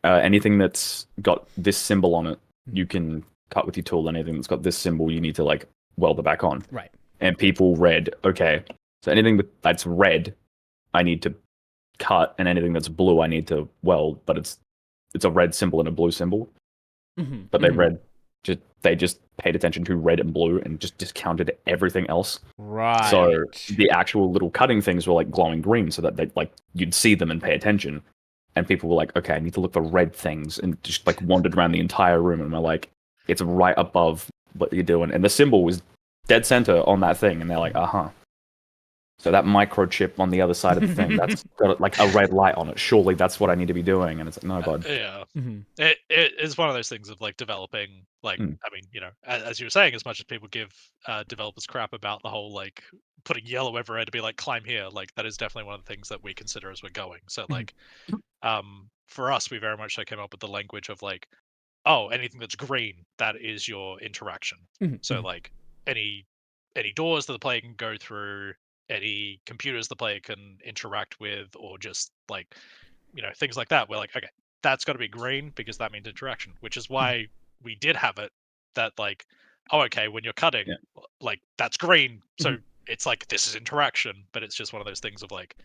anything that's got this symbol on it, you can cut with your tool. Anything that's got this symbol, you need to like weld it back on. Right. And people read, okay, so anything that's red, I need to cut, and anything that's blue, I need to weld. But it's a red symbol and a blue symbol. But they just paid attention to red and blue and just discounted everything else. Right. So the actual little cutting things were like glowing green, so that they like you'd see them and pay attention. And people were like, okay, I need to look for red things, and just like wandered around the entire room, and we're like, it's right above what you're doing, and the symbol was dead center on that thing, and they're like, so that microchip on the other side of the thing, that's got like a red light on it. Surely that's what I need to be doing. And it's like, no, bud. Yeah. It is one of those things of like developing, like, I mean, you know, as you were saying, as much as people give developers crap about the whole like putting yellow everywhere to be like, climb here, like that is definitely one of the things that we consider as we're going. So like, For us, we very much so came up with the language of like, oh, anything that's green, that is your interaction. So like any doors that the player can go through, any computers the player can interact with, or just like things like that. We're like, okay, that's got to be green because that means interaction, which is why we did have it that like, oh, okay, when you're cutting, Yeah. like that's green, so it's like this is interaction, but it's just one of those things of like,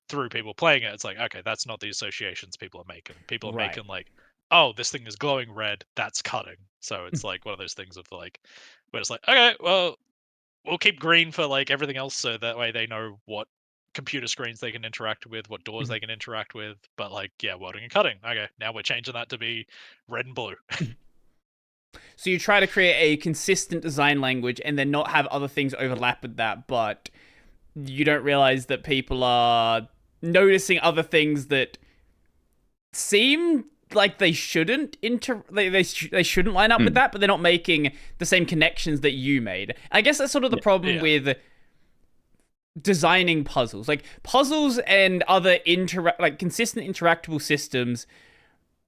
through people playing it, it's like, okay, that's not the associations people are making. People are Right. making like, oh, this thing is glowing red, that's cutting. So it's like one of those things of like, where it's like, okay, well, we'll keep green for like everything else, so that way they know what computer screens they can interact with, what doors they can interact with. But like, yeah, welding and cutting. Okay, now we're changing that to be red and blue. So you try to create a consistent design language and then not have other things overlap with that, but you don't realize that people are noticing other things that seem like they shouldn't they shouldn't line up with that, but they're not making the same connections that you made. I guess that's sort of the problem with designing puzzles. Like puzzles and other consistent interactable systems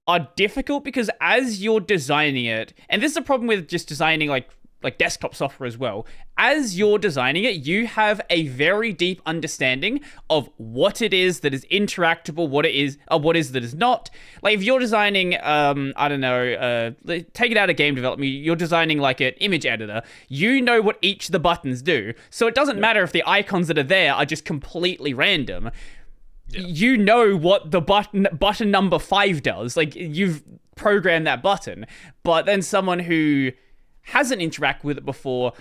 are difficult because as you're designing it, and this is a problem with just designing like desktop software as well, as you're designing it, you have a very deep understanding of what it is that is interactable, what is that is not. Like if you're designing, I don't know, take it out of game development, you're designing like an image editor, you know what each of the buttons do. So it doesn't matter if the icons that are there are just completely random. Yeah. You know what the button number 5 does. Like you've programmed that button, but then someone who hasn't interacted with it before,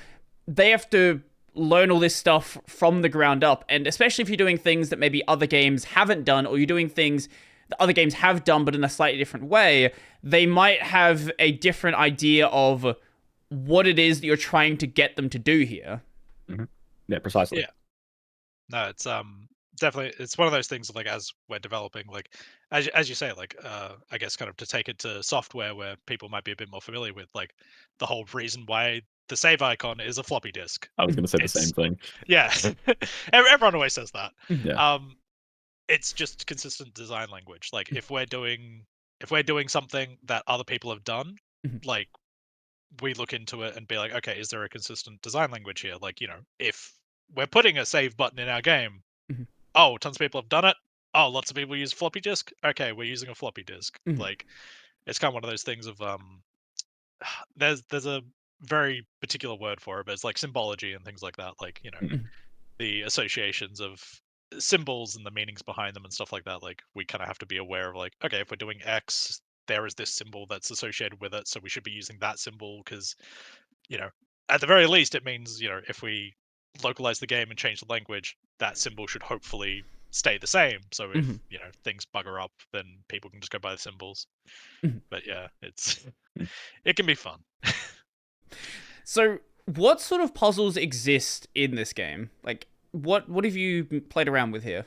they have to learn all this stuff from the ground up. And especially if you're doing things that maybe other games haven't done, or you're doing things that other games have done but in a slightly different way, they might have a different idea of what it is that you're trying to get them to do here. Yeah, precisely. Yeah. No, it's definitely, it's one of those things of like, as we're developing, like as you say, like I guess kind of to take it to software where people might be a bit more familiar with, like the whole reason why the save icon is a floppy disk. I was going to say the same thing. Yeah. Everyone always says that. Yeah. It's just consistent design language. Like if we're doing something that other people have done, like we look into it and be like, okay, is there a consistent design language here? Like, if we're putting a save button in our game, oh, tons of people have done it. Oh, lots of people use floppy disk. Okay, we're using a floppy disk. Like, it's kind of one of those things of there's a very particular word for it, but it's like symbology and things like that. Like, the associations of symbols and the meanings behind them and stuff like that. Like, we kind of have to be aware of like, okay, if we're doing X, there is this symbol that's associated with it, so we should be using that symbol because, at the very least, it means, if we localize the game and change the language, that symbol should hopefully stay the same. So if things bugger up, then people can just go by the symbols. But yeah, it can be fun. So what sort of puzzles exist in this game? Like what have you played around with here?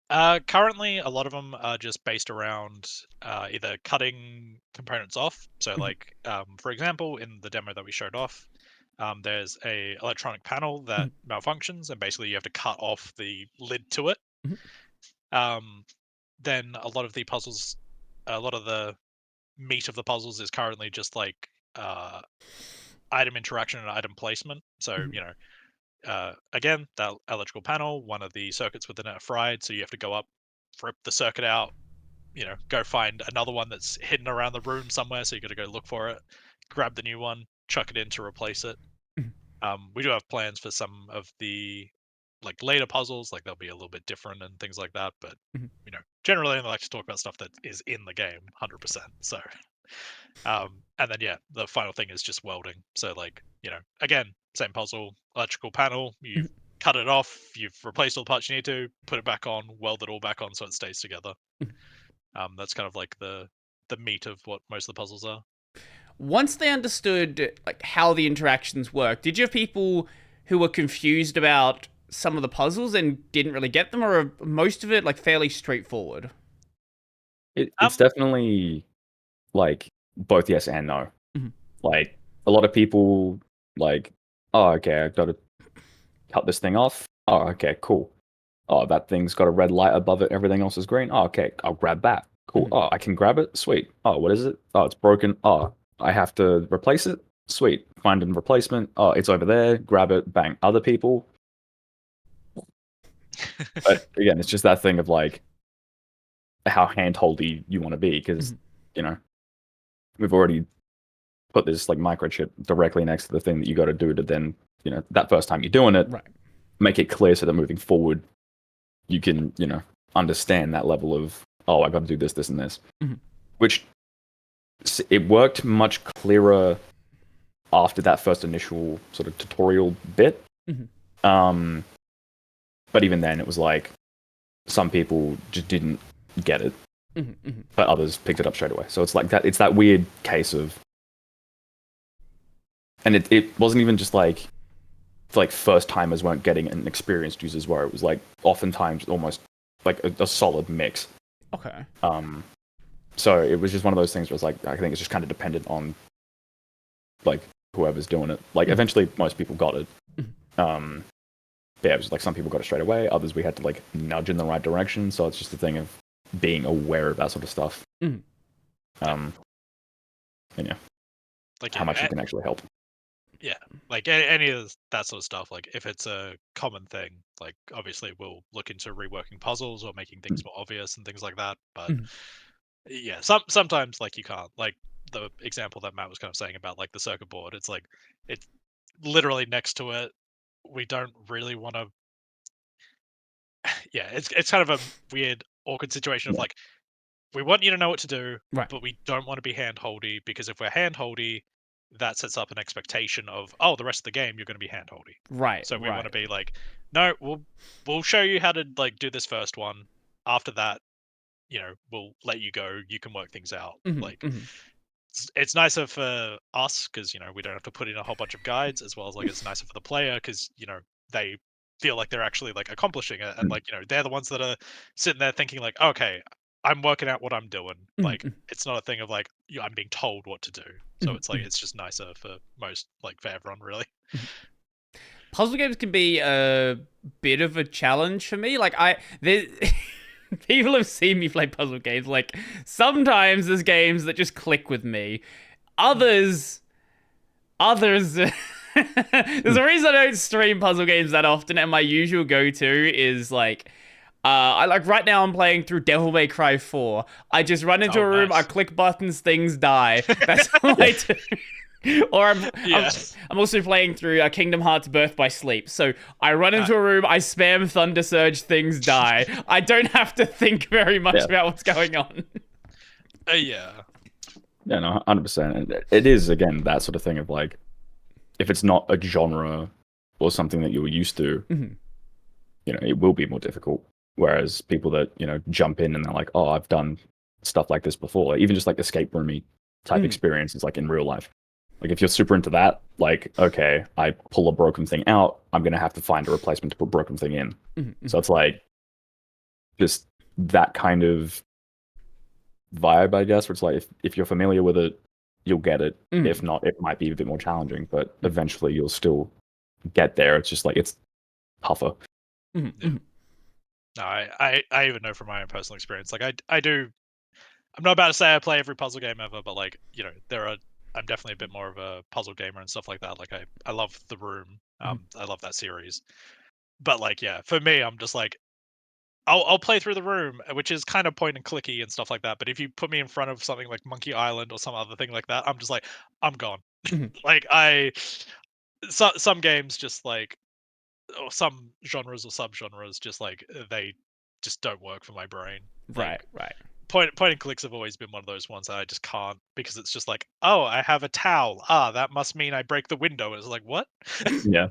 Currently, a lot of them are just based around either cutting components off. So, like, for example, in the demo that we showed off, there's a electronic panel that malfunctions, and basically you have to cut off the lid to it. Then a lot of the meat of the puzzles is currently just like item interaction and item placement. So, again, that electrical panel, one of the circuits within it are fried, so you have to go up, rip the circuit out, go find another one that's hidden around the room somewhere, so you got to go look for it, grab the new one, chuck it in to replace it. We do have plans for some of the like later puzzles, like they'll be a little bit different and things like that, but generally I like to talk about stuff that is in the game 100%. So and then yeah, the final thing is just welding. So like, again, same puzzle, electrical panel, you've cut it off, you've replaced all the parts you need to, put it back on, weld it all back on so it stays together. That's kind of like the meat of what most of the puzzles are. Once they understood like how the interactions work, did you have people who were confused about some of the puzzles and didn't really get them, or are most of it like fairly straightforward? It's definitely like both yes and no. Like a lot of people like, oh, okay, I've got to cut this thing off. Oh, okay, cool. Oh, that thing's got a red light above it. Everything else is green. Oh, okay. I'll grab that. Cool. Mhm. Oh, I can grab it. Sweet. Oh, what is it? Oh, it's broken. Oh, I have to replace it. Sweet. Find a replacement. Oh, it's over there. Grab it. Bang. Other people. But again, it's just that thing of like how handholdy you want to be because, Mhm. you know, we've already put this like microchip directly next to the thing that you got to do to then, you know, that first time you're doing it, Right. make it clear so that moving forward, you can, you know, understand that level of, oh, I got to do this, this, and this, Mhm. which it worked much clearer after that first initial sort of tutorial bit. Mhm. But even then, it was like some people just didn't get it, Mhm. Mhm. but others picked it up straight away. So it's like that. It's that weird case of, and it wasn't even just like first timers weren't getting it and experienced users were. It was like oftentimes almost like a solid mix. Okay. So it was just one of those things where it's like I think it's just kind of dependent on like whoever's doing it. Like eventually most people got it. But yeah, it was like some people got it straight away. Others we had to like nudge in the right direction. So it's just a thing of being aware of that sort of stuff. Mhm. And yeah, Like how much you can actually help. yeah, like any of that sort of stuff. Like if it's a common thing, like obviously we'll look into reworking puzzles or making things more obvious and things like that. But Mhm. yeah, sometimes like you can't. Like the example that Matt was kind of saying about like the circuit board. It's like it's literally next to it. We don't really want to. Yeah, it's kind of a weird, awkward situation of Yeah. like we want you to know what to do, Right. but we don't want to be hand-holdy because if we're hand-holdy, that sets up an expectation of, oh, the rest of the game you're going to be hand-holdy. Right. So we want to Right. be like, no, we'll show you how to like do this first one. After that, we'll let you go. You can work things out. Mhm. Like Mhm. it's nicer for us because we don't have to put in a whole bunch of guides, as well as like it's nicer for the player because they feel like they're actually like accomplishing it, and like they're the ones that are sitting there thinking like, okay, I'm working out what I'm doing. Mhm. Like Mhm. it's not a thing of like I'm being told what to do. So Mhm. it's like Mhm. it's just nicer for most, like for everyone really. Puzzle games can be a bit of a challenge for me. Like people have seen me play puzzle games. Like sometimes there's games that just click with me. Others. There's a reason I don't stream puzzle games that often, and my usual go-to is like. I like right now I'm playing through Devil May Cry 4. I just run into Oh, a room, I nice. click buttons, things die. That's all I do. Or Yeah. I'm also playing through Kingdom Hearts Birth by Sleep. So I run Uh, into a room, I spam Thunder Surge, things die. I don't have to think very much Yeah. about what's going on. yeah. Yeah, no, 100%. And it is again that sort of thing of like, if it's not a genre or something that you're used to, Mhm. it will be more difficult. Whereas people that jump in and they're like, oh, I've done stuff like this before, even just like escape roomy type Mhm. experiences, like in real life. Like if you're super into that, like okay, I pull a broken thing out, I'm gonna have to find a replacement to put broken thing in. Mhm. So it's like just that kind of vibe, I guess, where it's like if you're familiar with it, you'll get it. Mhm. If not, it might be a bit more challenging, but eventually you'll still get there. It's just like it's tougher. Mhm. Yeah. Mhm. No, I even know from my own personal experience. Like I do. I'm not about to say I play every puzzle game ever, but like I'm definitely a bit more of a puzzle gamer and stuff like that. Like I love The Room. I love that series. But like yeah, for me, I'm just like I'll play through The Room, which is kind of point and clicky and stuff like that. But if you put me in front of something like Monkey Island or some other thing like that, I'm just like I'm gone. Mhm. Like some games just like or some genres or subgenres just like they just don't work for my brain. Right. Like Right. point and clicks have always been one of those ones that I just can't because it's just like, oh, I have a towel. Ah, that must mean I break the window. It's like what? Yeah.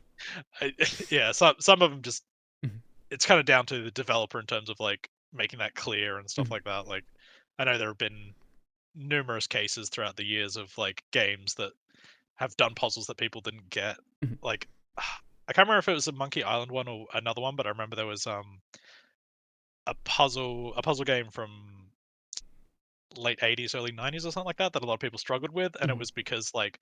Yeah, some of them just Mhm. it's kind of down to the developer in terms of like making that clear and stuff Mhm. like that. Like I know there have been numerous cases throughout the years of like games that have done puzzles that people didn't get. Mhm. Like I can't remember if it was a Monkey Island one or another one, but I remember there was a puzzle game from late 80s, early 90s or something like that that a lot of people struggled with, and it Mhm. was because like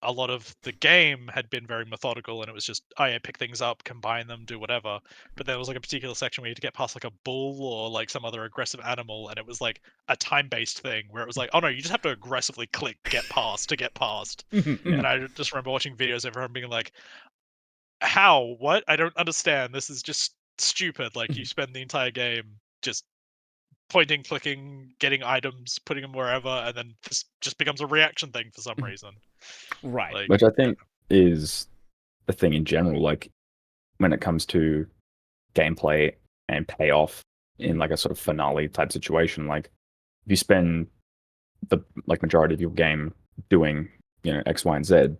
a lot of the game had been very methodical, and it was just, oh yeah, pick things up, combine them, do whatever. But there was like a particular section where you had to get past like a bull or like some other aggressive animal, and it was like a time-based thing where it was like, oh no, you just have to aggressively click get past to get past. And I just remember watching videos of everyone being like, how? What? I don't understand. This is just stupid. Like, you spend the entire game just pointing, clicking, getting items, putting them wherever, and then this just becomes a reaction thing for some reason. Right. Like, Which I think is the thing in general, like when it comes to gameplay and payoff in like a sort of finale type situation. Like if you spend the like majority of your game doing, you know, X, Y, and Z,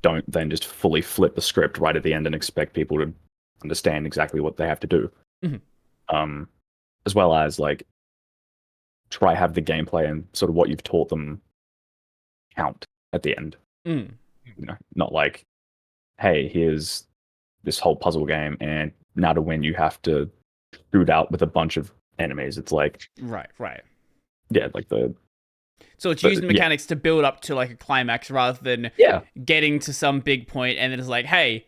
don't then just fully flip the script right at the end and expect people to understand exactly what they have to do. As well as like try have the gameplay and sort of what you've taught them count at the end. You know, not like, hey, here's this whole puzzle game, and now to win you have to shoot out with a bunch of enemies. It's like right. yeah, like So it's using mechanics to build up to like a climax rather than getting to some big point and then it's like, hey,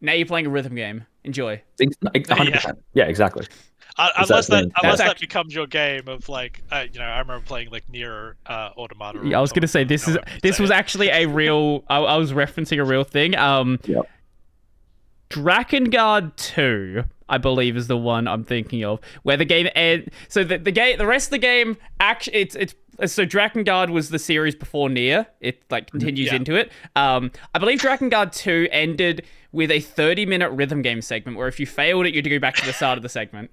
now you're playing a rhythm game. Enjoy. 100%. Yeah, exactly. Unless that becomes your game of like, you know, I remember playing like Nier Automata. Yeah, I was gonna say this was actually a real. I was referencing a real thing. Drakengard 2, I believe, is the one I'm thinking of, where the game ends. So the rest of the game actually it's so Drakengard was the series before Nier. It like continues into it. I believe Drakengard 2 ended with a 30-minute rhythm game segment where if you failed it, you had to go back to the start of the segment.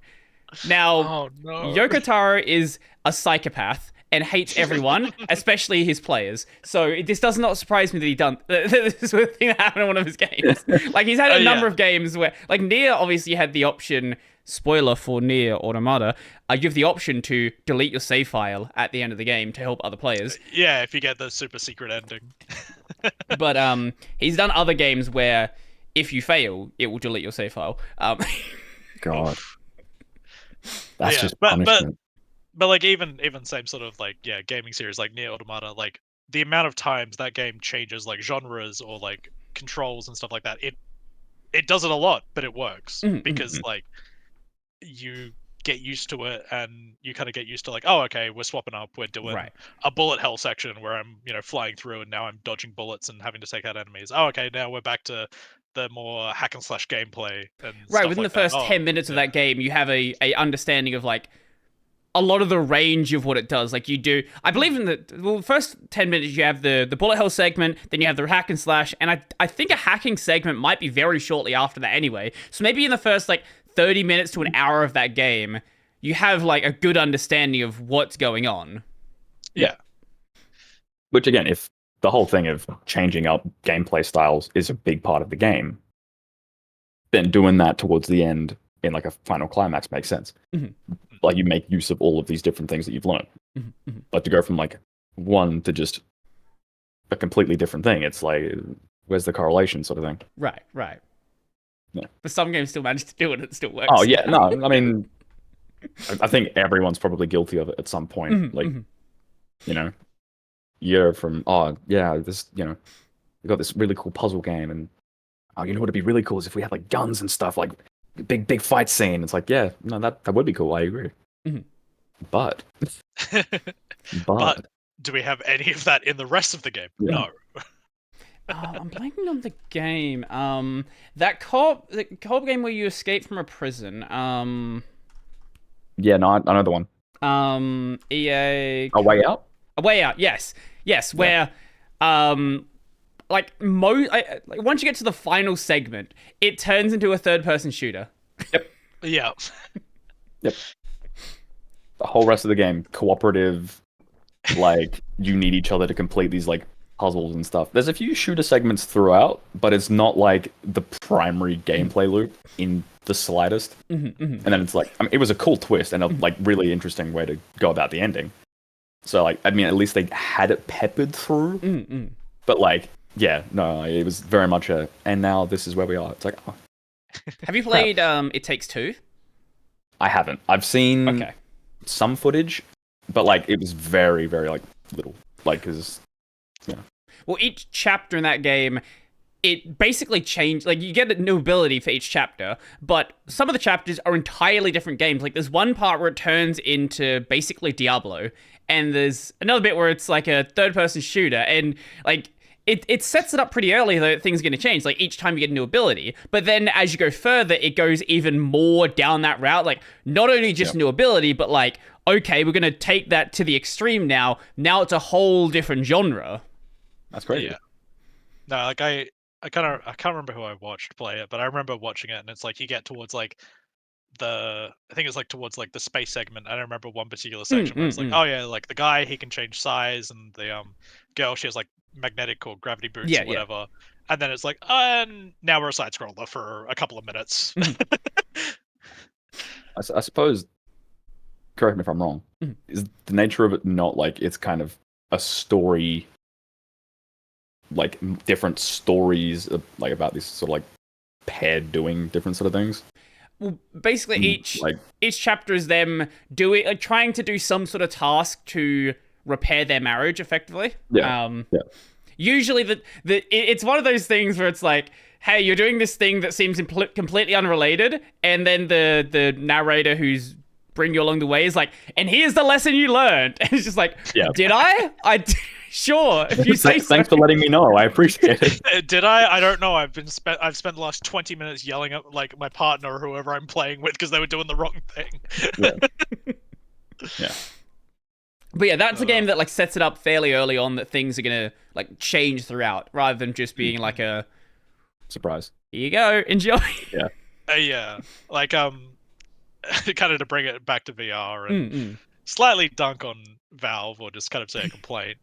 Now, Yoko Taro is a psychopath and hates everyone, especially his players. So this does not surprise me that he done this sort of thing that happened in one of his games. Like he's had a number of games where, like Nier obviously had the option. Spoiler for Nier Automata, you have the option to delete your save file at the end of the game to help other players. Yeah, if you get the super secret ending. But he's done other games where if you fail, it will delete your save file. God. That's just punishment. But like even same sort of like gaming series like Nier Automata, like the amount of times that game changes like genres or like controls and stuff like that, it does it a lot, but it works because like you get used to it and you kind of get used to like, oh okay, we're swapping up, we're doing a bullet hell section where I'm, you know, flying through and now I'm dodging bullets and having to take out enemies. Oh okay, now we're back to the more hack and slash gameplay and right within the first 10 minutes of that game you have a understanding of like a lot of the range of what it does. Like you do, I believe in the first 10 minutes you have the bullet hell segment, then you have the hack and slash, and I think a hacking segment might be very shortly after that anyway. So maybe in the first like 30 minutes to an hour of that game, you have like a good understanding of what's going on. Yeah. Which again, if the whole thing of changing up gameplay styles is a big part of the game, then doing that towards the end in like a final climax makes sense. Like you make use of all of these different things that you've learned. But to go from like one to just a completely different thing, it's like, where's the correlation sort of thing? Right. Yeah. But some games still manage to do it and it still works. Oh yeah, no, I mean, I think everyone's probably guilty of it at some point. You know, you're from, this, you know, we got this really cool puzzle game and, you know what'd be really cool is if we had like guns and stuff, like big fight scene. It's like, yeah, no, that would be cool. I agree. But do we have any of that in the rest of the game? No. I'm blanking on the game. That co-op game where you escape from a prison. Yeah, no, I know the one. EA. A Way Out. A Way Out. Yes. Where, like once you get to the final segment, it turns into a third-person shooter. Yep. Yeah. Yep. The whole rest of the game, cooperative, like you need each other to complete these like puzzles and stuff. There's a few shooter segments throughout, but it's not like the primary gameplay loop in the slightest. And then it's like, I mean, it was a cool twist and a like really interesting way to go about the ending. So like, I mean, at least they had it peppered through. But like, yeah, no, it was very much and now this is where we are. It's like, oh. Have you played It Takes Two? I haven't. I've seen some footage, but like it was very, very like little. Like, cause, you know. well, each chapter in that game, it basically changed. Like, you get a new ability for each chapter, but some of the chapters are entirely different games. Like, there's one part where it turns into basically Diablo, and there's another bit where it's like a third-person shooter, and like it sets it up pretty early that things are going to change. Like, each time you get a new ability, but then as you go further, it goes even more down that route. Like, not only just new ability, but like, okay, we're going to take that to the extreme now. Now it's a whole different genre. That's crazy. Yeah. No, like I can't remember who I watched play it, but I remember watching it, and it's like you get towards like I think it's like towards like the space segment. I don't remember one particular section where it's like, oh yeah, like the guy, he can change size, and the girl, she has like magnetic or gravity boots or whatever. And then it's like, and now we're a side scroller for a couple of minutes. I suppose, correct me if I'm wrong, is the nature of it not like it's kind of a story, like different stories like about this sort of like pair doing different sort of things? Well, basically each chapter is them trying to do some sort of task to repair their marriage effectively. Usually it's one of those things where it's like, hey, you're doing this thing that seems completely unrelated, and then the narrator who's bring you along the way is like, and here's the lesson you learned. And it's just like, did I? Sure, if you say so. Thanks for letting me know. I appreciate it. Did I? I don't know. I've spent the last 20 minutes yelling at like my partner or whoever I'm playing with because they were doing the wrong thing. Yeah. But yeah, that's a game that like sets it up fairly early on that things are gonna like change throughout, rather than just being like a surprise. Here you go, enjoy. Yeah. Yeah. Like kind of to bring it back to VR and slightly dunk on Valve, or just kind of say a complaint.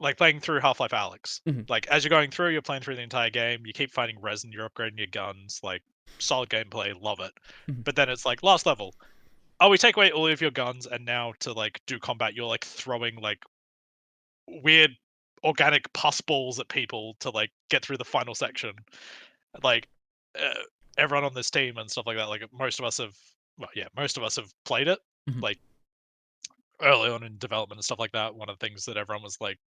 Like playing through Half-Life Alyx. Like as you're going through, you're playing through the entire game. You keep finding resin, you're upgrading your guns. Like solid gameplay, love it. But then it's like last level. Oh, we take away all of your guns, and now to like do combat, you're like throwing like weird organic pus balls at people to like get through the final section. Like everyone on this team and stuff like that. Like most of us have played it. Like early on in development and stuff like that. One of the things that everyone was like,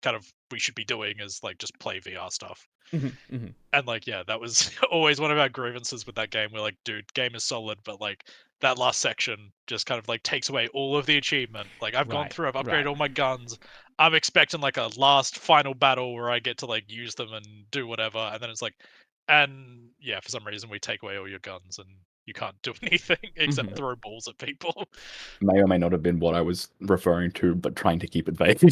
kind of we should be doing is like just play VR stuff. And like, yeah, that was always one of our grievances with that game. We're like, dude, game is solid, but like that last section just kind of like takes away all of the achievement. Like I've gone through, I've upgraded all my guns. I'm expecting like a last final battle where I get to like use them and do whatever. And then it's like, and yeah, for some reason we take away all your guns and you can't do anything except throw balls at people. May or may not have been what I was referring to, but trying to keep it vague.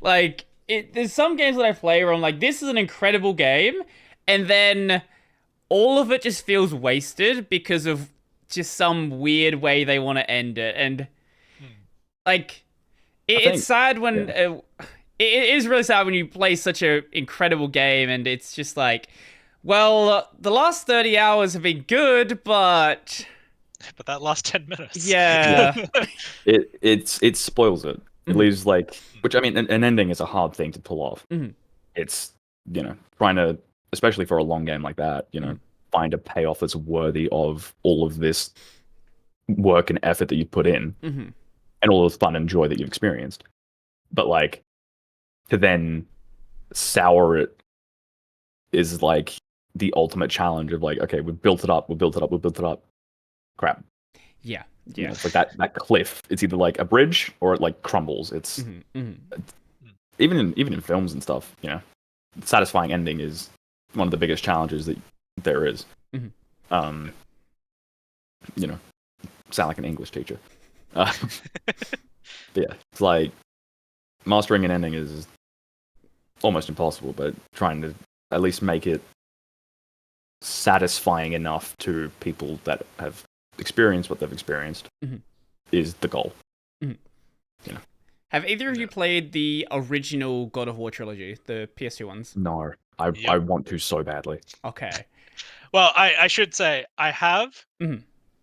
Like there's some games that I play where I'm like, this is an incredible game, and then all of it just feels wasted because of just some weird way they want to end it. And like it's sad when it is really sad when you play such an incredible game and it's just like, well, the last 30 hours have been good, but that last 10 minutes, it spoils it. It leaves like, which I mean, an ending is a hard thing to pull off. It's, you know, trying to, especially for a long game like that, you know, find a payoff that's worthy of all of this work and effort that you put in, and all of the fun and joy that you've experienced. But like, to then sour it is like the ultimate challenge of like, okay, we've built it up. Crap. Yeah. You know, it's like that cliff. It's either like a bridge or it like crumbles. It's even in films and stuff, you know, satisfying ending is one of the biggest challenges that there is. You know, sound like an English teacher. But yeah, it's like mastering an ending is almost impossible, but trying to at least make it satisfying enough to people that have experienced what they've experienced is the goal. You know. Have either of you played the original God of War trilogy, the PS2 ones? No, I want to so badly. Okay. Well, I should say I have,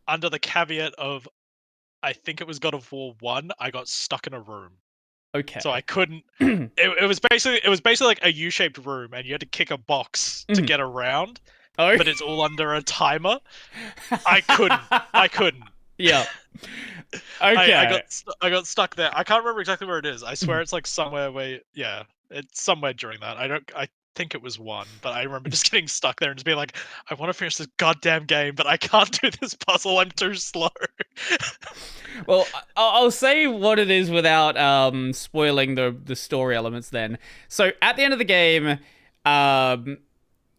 under the caveat of, I think it was God of War 1, I got stuck in a room. Okay. So I couldn't. It was basically like a U-shaped room, and you had to kick a box to get around. Oh. but it's all under a timer. I couldn't. Yeah. Okay. I got stuck there. I can't remember exactly where it is. I swear it's like somewhere where, yeah, it's somewhere during that. I think it was 1, but I remember just getting stuck there and just being like, I want to finish this goddamn game, but I can't do this puzzle. I'm too slow. Well, I'll say what it is without spoiling the story elements then. So at the end of the game,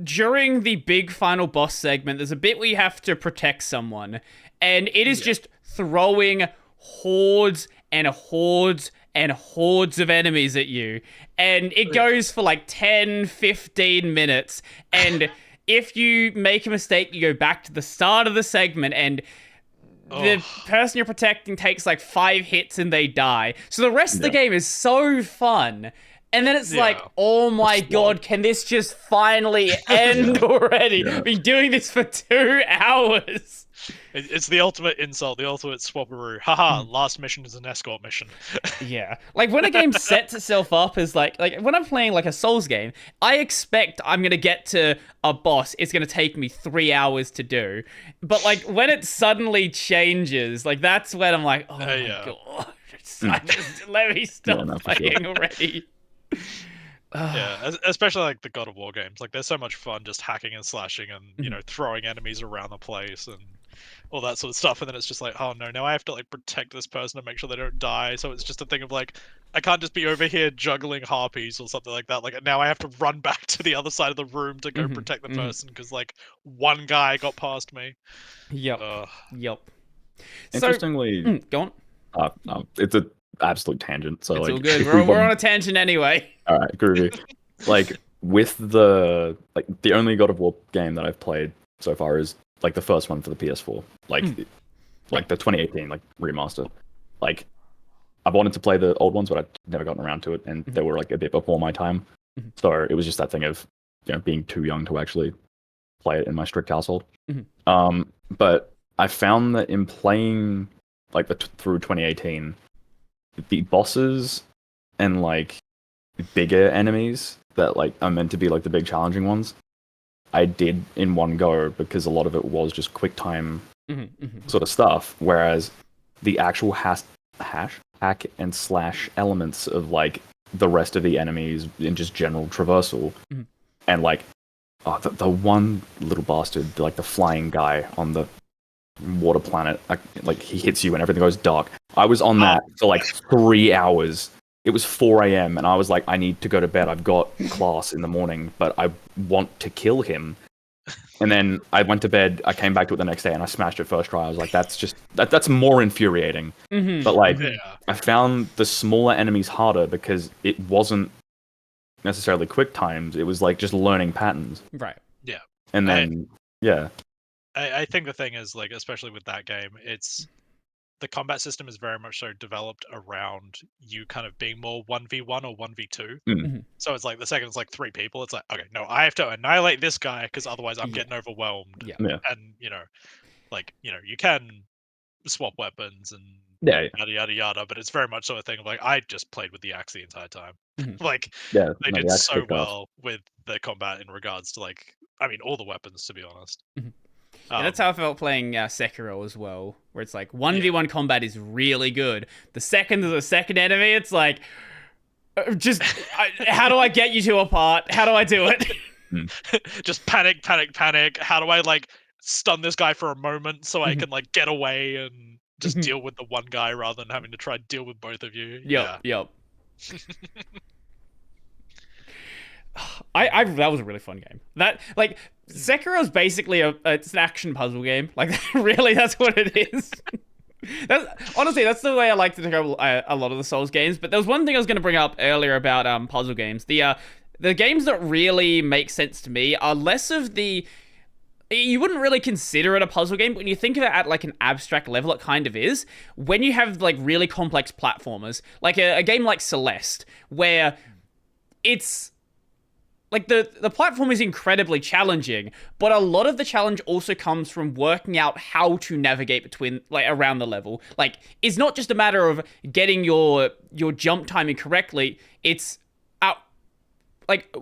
during the big final boss segment, there's a bit where you have to protect someone, and it is just throwing hordes and hordes and hordes of enemies at you. And it goes for like 10, 15 minutes. And if you make a mistake, you go back to the start of the segment, and the person you're protecting takes like 5 hits and they die. So the rest of the game is so fun. And then it's like, oh my god, can this just finally end already? I've been doing this for 2 hours. It's the ultimate insult, the ultimate swapperoo. Haha, last mission is an escort mission. Yeah. Like, when a game sets itself up as, like when I'm playing, like, a Souls game, I expect I'm gonna get to a boss, it's gonna take me 3 hours to do. But, like, when it suddenly changes, like, that's when I'm like, oh my god. Just let me stop playing already. Yeah, especially like the God of War games. Like, they're so much fun just hacking and slashing and, you know, throwing enemies around the place and all that sort of stuff. And then it's just like, oh no, now I have to like protect this person and make sure they don't die. So it's just a thing of like, I can't just be over here juggling harpies or something like that. Like, now I have to run back to the other side of the room to go protect the person because like one guy got past me. Yep. Yep. Interestingly, go on. No, it's an absolute tangent. So it's like, all good. We're on a tangent anyway. All right, groovy. Like, with the only God of War game that I've played so far is like the first one for the PS4, like the 2018 like remaster. Like, I've wanted to play the old ones, but I've never gotten around to it, and they were like a bit before my time. So it was just that thing of, you know, being too young to actually play it in my strict household. But I found that in playing like through 2018, the bosses and like bigger enemies that like are meant to be like the big challenging ones, I did in one go, because a lot of it was just quick time sort of stuff, whereas the actual hack and slash elements of like the rest of the enemies in just general traversal, and like the one little bastard, like the flying guy on the water planet, like he hits you and everything goes dark. I was on that for like 3 hours. It was 4 a.m. and I was like, I need to go to bed. I've got class in the morning, but I want to kill him. And then I went to bed. I came back to it the next day and I smashed it first try. I was like, that's more infuriating. But like, I found the smaller enemies harder because it wasn't necessarily quick times. It was like just learning patterns. Right. Yeah. And then, I think the thing is, like, especially with that game, it's the combat system is very much so developed around you kind of being more 1v1 or 1v2. So it's like the second it's like 3 people, it's like, okay, no, I have to annihilate this guy because otherwise I'm getting overwhelmed. And, you know, like, you know, you can swap weapons and yada yada yada, but it's very much so a thing of like, I just played with the axe the entire time. Like, they did so well with the combat in regards to, like, I mean, all the weapons, to be honest. Yeah, that's how I felt playing Sekiro as well, where it's like 1v1 combat is really good. The second there's a second enemy, it's like, just how do I get you two apart? How do I do it? Just panic. How do I like stun this guy for a moment so I can like get away and just deal with the one guy rather than having to try and deal with both of you? Yep. That was a really fun game. That, like, Sekiro is basically it's an action puzzle game. Like, really, that's what it is. Honestly, that's the way I like to take a lot of the Souls games. But there was one thing I was going to bring up earlier about puzzle games. The games that really make sense to me are less of the... You wouldn't really consider it a puzzle game, but when you think of it at like an abstract level, it kind of is. When you have like really complex platformers, like a game like Celeste, where it's... Like, the platform is incredibly challenging, but a lot of the challenge also comes from working out how to navigate between, like, around the level. Like, it's not just a matter of getting your jump timing correctly, it's, like,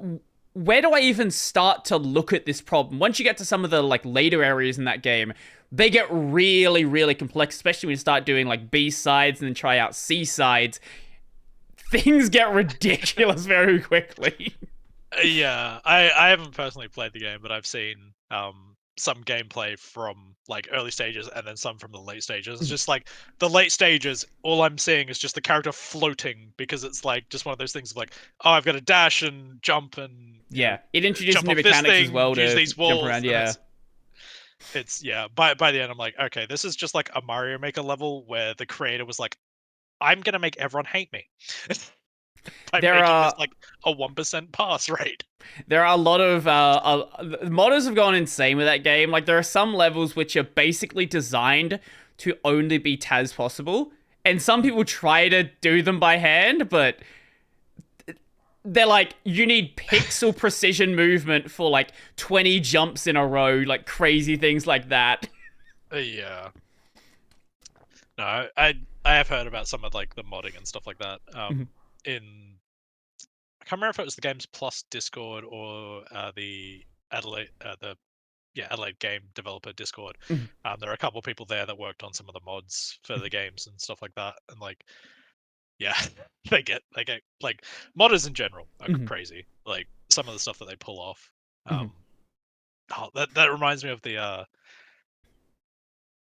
where do I even start to look at this problem? Once you get to some of the like later areas in that game, they get really, really complex, especially when you start doing like B sides and then try out C sides. Things get ridiculous very quickly. Yeah, I haven't personally played the game, but I've seen some gameplay from like early stages and then some from the late stages. It's just like the late stages, all I'm seeing is just the character floating because it's like just one of those things of like, oh, I've got to dash and jump and Yeah, it introduces jump new off this mechanics as thing, well use to these jump walls, around. and Yeah, it's yeah. By the end, I'm like, okay, this is just like a Mario Maker level where the creator was like, I'm gonna make everyone hate me by there making this are like a 1% pass rate. there are a lot of modders have gone insane with that game. Like there are some levels which are basically designed to only be Taz possible, and some people try to do them by hand, but they're like, you need pixel precision movement for like 20 jumps in a row, like crazy things like that. Yeah. No, I have heard about some of like the modding and stuff like that. In I can't remember if it was the Games Plus Discord or the Adelaide Adelaide Game Developer Discord. Mhm. There are a couple of people there that worked on some of the mods for the games and stuff like that, and like yeah, they get like modders in general are Mhm. crazy. Like some of the stuff that they pull off. Mhm. Oh, that reminds me of the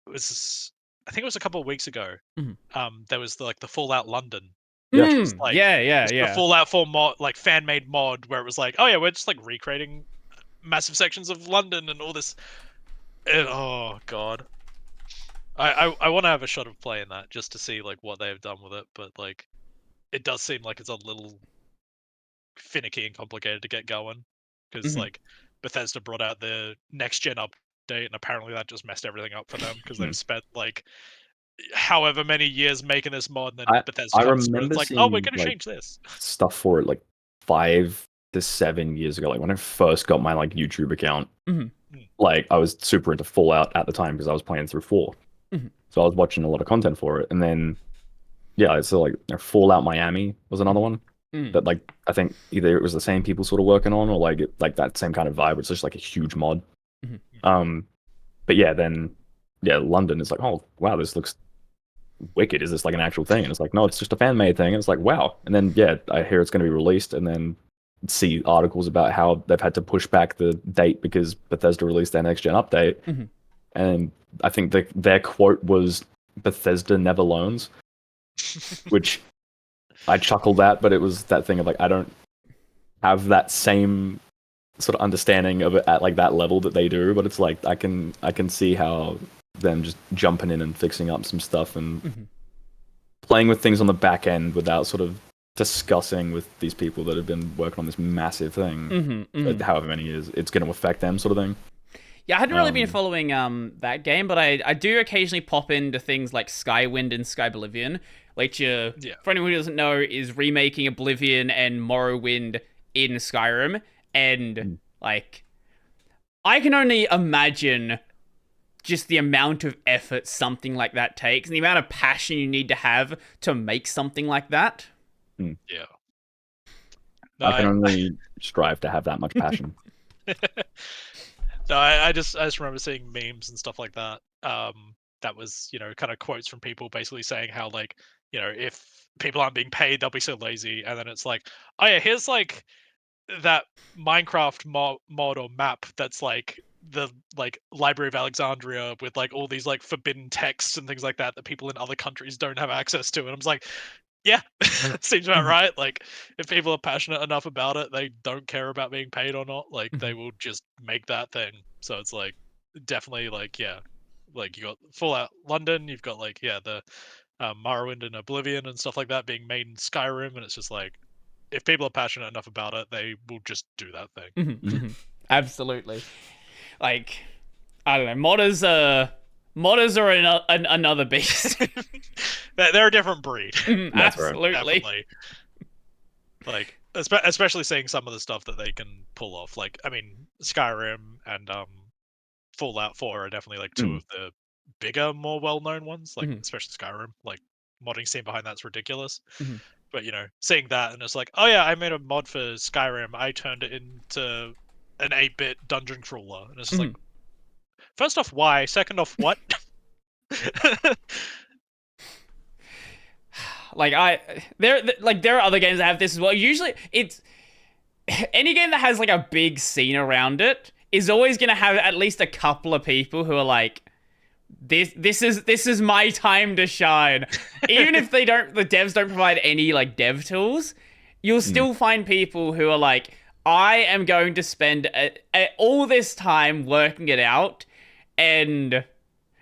it was I think it was a couple of weeks ago. Mhm. There was like the Fallout London, Yeah. which was like Yeah, just the yeah. Fallout 4 mod, like fan made mod, where it was like, oh yeah, we're just like recreating massive sections of London and all this. Oh god, I want to have a shot of playing that just to see like what they have done with it, but like it does seem like it's a little finicky and complicated to get going because Mhm. like Bethesda brought out the next gen update and apparently that just messed everything up for them because they've spent like however many years making this mod, and then Bethesda I comes through and remember it's like, oh, we're seeing going to like change this. stuff for it like 5 to 7 years ago. Like when I first got my like YouTube account, Mhm. like I was super into Fallout at the time because I was playing through 4. Mhm. So I was watching a lot of content for it, and then yeah, so like Fallout Miami was another one that like I think either it was the same people sort of working on or like like that same kind of vibe. It's just like a huge mod. Mhm. But yeah, then yeah, London is like, oh wow, this looks wicked. Is this like an actual thing? And it's like, no, it's just a fan made thing. And it's like, wow. And then yeah, I hear it's going to be released, and then see articles about how they've had to push back the date because Bethesda released their next gen update. Mhm. And I think their quote was Bethesda never learns, which I chuckled at, but it was that thing of like, I don't have that same sort of understanding of it at like that level that they do, but it's like I can see how them just jumping in and fixing up some stuff and playing with things on the back end without sort of discussing with these people that have been working on this massive thing for however many years it's going to affect them, sort of thing. Yeah, I hadn't really been following that game, but I do occasionally pop into things like Skywind and Skyblivion, which, for anyone who doesn't know, is remaking Oblivion and Morrowind in Skyrim. And, like, I can only imagine just the amount of effort something like that takes and the amount of passion you need to have to make something like that. Yeah. No, I can only strive to have that much passion. No, I just remember seeing memes and stuff like that. That was, kind of quotes from people basically saying how like, if people aren't being paid, they'll be so lazy. And then it's like, oh yeah, here's like that Minecraft mod or map that's like the like Library of Alexandria with like all these like forbidden texts and things like that that people in other countries don't have access to. And I'm just like, yeah, seems about right. Like, if people are passionate enough about it, they don't care about being paid or not. Like, they will just make that thing. So it's like, definitely, like, yeah, like you got Fallout London, you've got like, yeah, the Morrowind and Oblivion and stuff like that being made in Skyrim, and it's just like, if people are passionate enough about it, they will just do that thing. Absolutely. Like, I don't know, modders are another beast. They're a different breed. Absolutely. Definitely. Like, especially seeing some of the stuff that they can pull off. Like, I mean, Skyrim and Fallout 4 are definitely like two of the bigger, more well-known ones. Like, especially Skyrim. Like, modding scene behind that's ridiculous. But seeing that and it's like, oh yeah, I made a mod for Skyrim. I turned it into an 8-bit dungeon crawler, and it's just like, first off, why? Second off, what? There are other games that have this as well. Usually, it's any game that has like a big scene around it is always going to have at least a couple of people who are like, this is my time to shine. Even if the devs don't provide any like dev tools, you'll still find people who are like, I am going to spend all this time working it out. And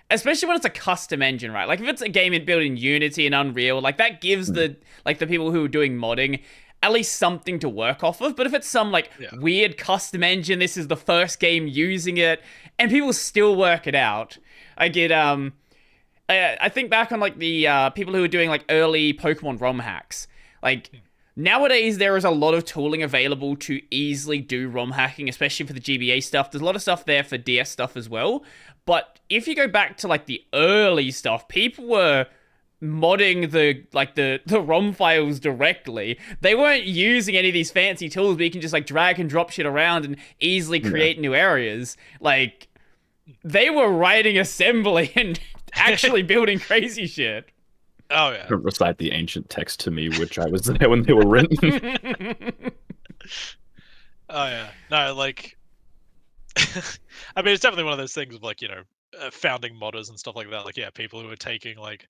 especially when it's a custom engine, right? Like if it's a game built in Unity and Unreal, like that gives the people who are doing modding at least something to work off of. But if it's some weird custom engine, this is the first game using it, and people still work it out. I get I think back on like the people who were doing like early Pokemon ROM hacks. Like nowadays there is a lot of tooling available to easily do ROM hacking, especially for the GBA stuff. There's a lot of stuff there for DS stuff as well. But if you go back to like the early stuff, people were modding the ROM files directly. They weren't using any of these fancy tools where you can just like drag and drop shit around and easily create new areas. Like they were writing assembly and actually building crazy shit. Oh yeah. Don't recite the ancient text to me, which I was there when they were written. Oh yeah. No, like I mean, it's definitely one of those things of like, founding modders and stuff like that. Like, yeah, people who are taking like,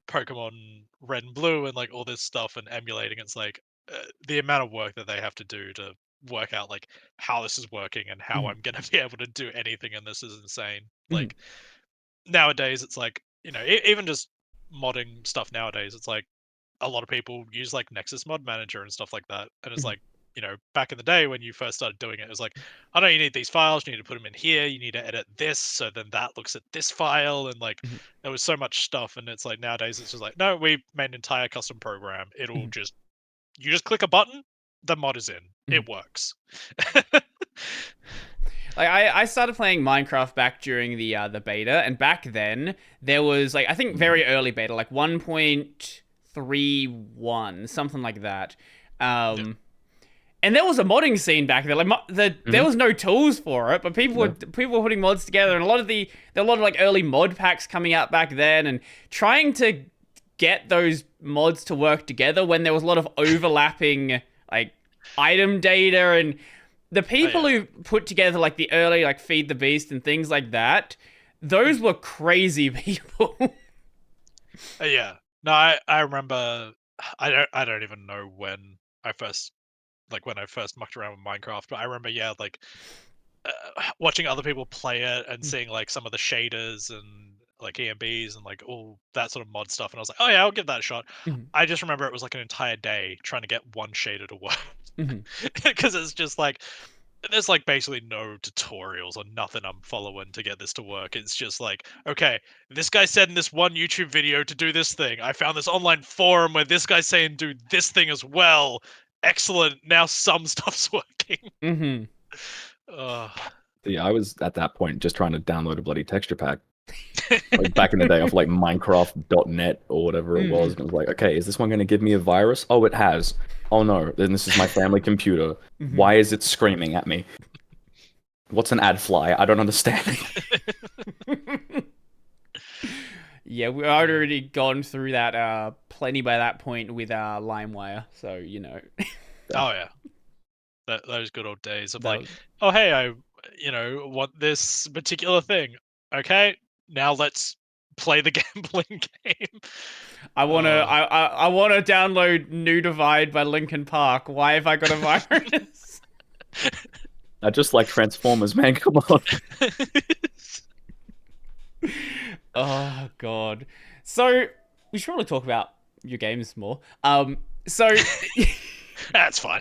Pokemon Red and Blue and like all this stuff and emulating. It's like the amount of work that they have to do to work out like how this is working and how I'm gonna be able to do anything in this is insane. Like nowadays, it's like even just modding stuff nowadays, it's like a lot of people use like Nexus Mod Manager and stuff like that, and it's like back in the day when you first started doing it, it was like, I know you need these files, you need to put them in here, you need to edit this, so then that looks at this file, and like there was so much stuff, and it's like nowadays it's just like, no, we made an entire custom program. It'll you just click a button, the mod is in. It works. Like I started playing Minecraft back during the beta, and back then there was like I think very early beta, like 1.31, something like that. And there was a modding scene back there. Like there was no tools for it, but people were putting mods together, and there were a lot of like early mod packs coming out back then, and trying to get those mods to work together when there was a lot of overlapping like item data, and the people who put together like the early like Feed the Beast and things like that, those were crazy people. Yeah. No, I remember. I don't even know when I first mucked around with Minecraft, but I remember, like watching other people play it and seeing like some of the shaders and like EMBs and like all that sort of mod stuff, and I was like, oh yeah, I'll give that a shot. I just remember it was like an entire day trying to get one shader to work, because it's just like there's like basically no tutorials or nothing I'm following to get this to work. It's just like, okay, this guy said in this one YouTube video to do this thing. I found this online forum where this guy's saying do this thing as well. Excellent. Now some stuff's working. Yeah, I was at that point just trying to download a bloody texture pack. Like back in the day of like Minecraft.net or whatever it was. And I was like, okay, is this one going to give me a virus? Oh, it has. Oh no, then this is my family computer. Why is it screaming at me? What's an ad fly? I don't understand. Yeah, we've already gone through that plenty by that point with LimeWire, so Oh yeah, those good old days of like, oh hey, I want this particular thing. Okay, now let's play the gambling game. I wanna download New Divide by Linkin Park. Why have I got a virus? I just like Transformers, man. Come on. Oh god. So we should probably talk about your games more. So that's fine.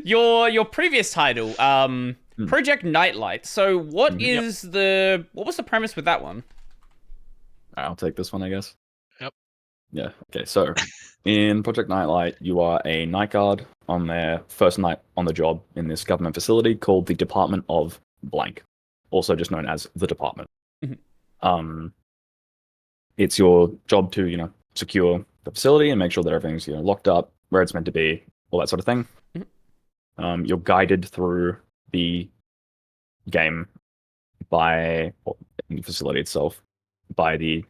Your previous title, Project NightLight. So what was the premise with that one? I'll take this one, I guess. Yep. Yeah. Okay. So, in Project NightLight, you are a night guard on their first night on the job in this government facility called the Department of Blank, also just known as the Department. It's your job to, secure the facility and make sure that everything's locked up where it's meant to be, all that sort of thing. You're guided through the game by in the facility itself by the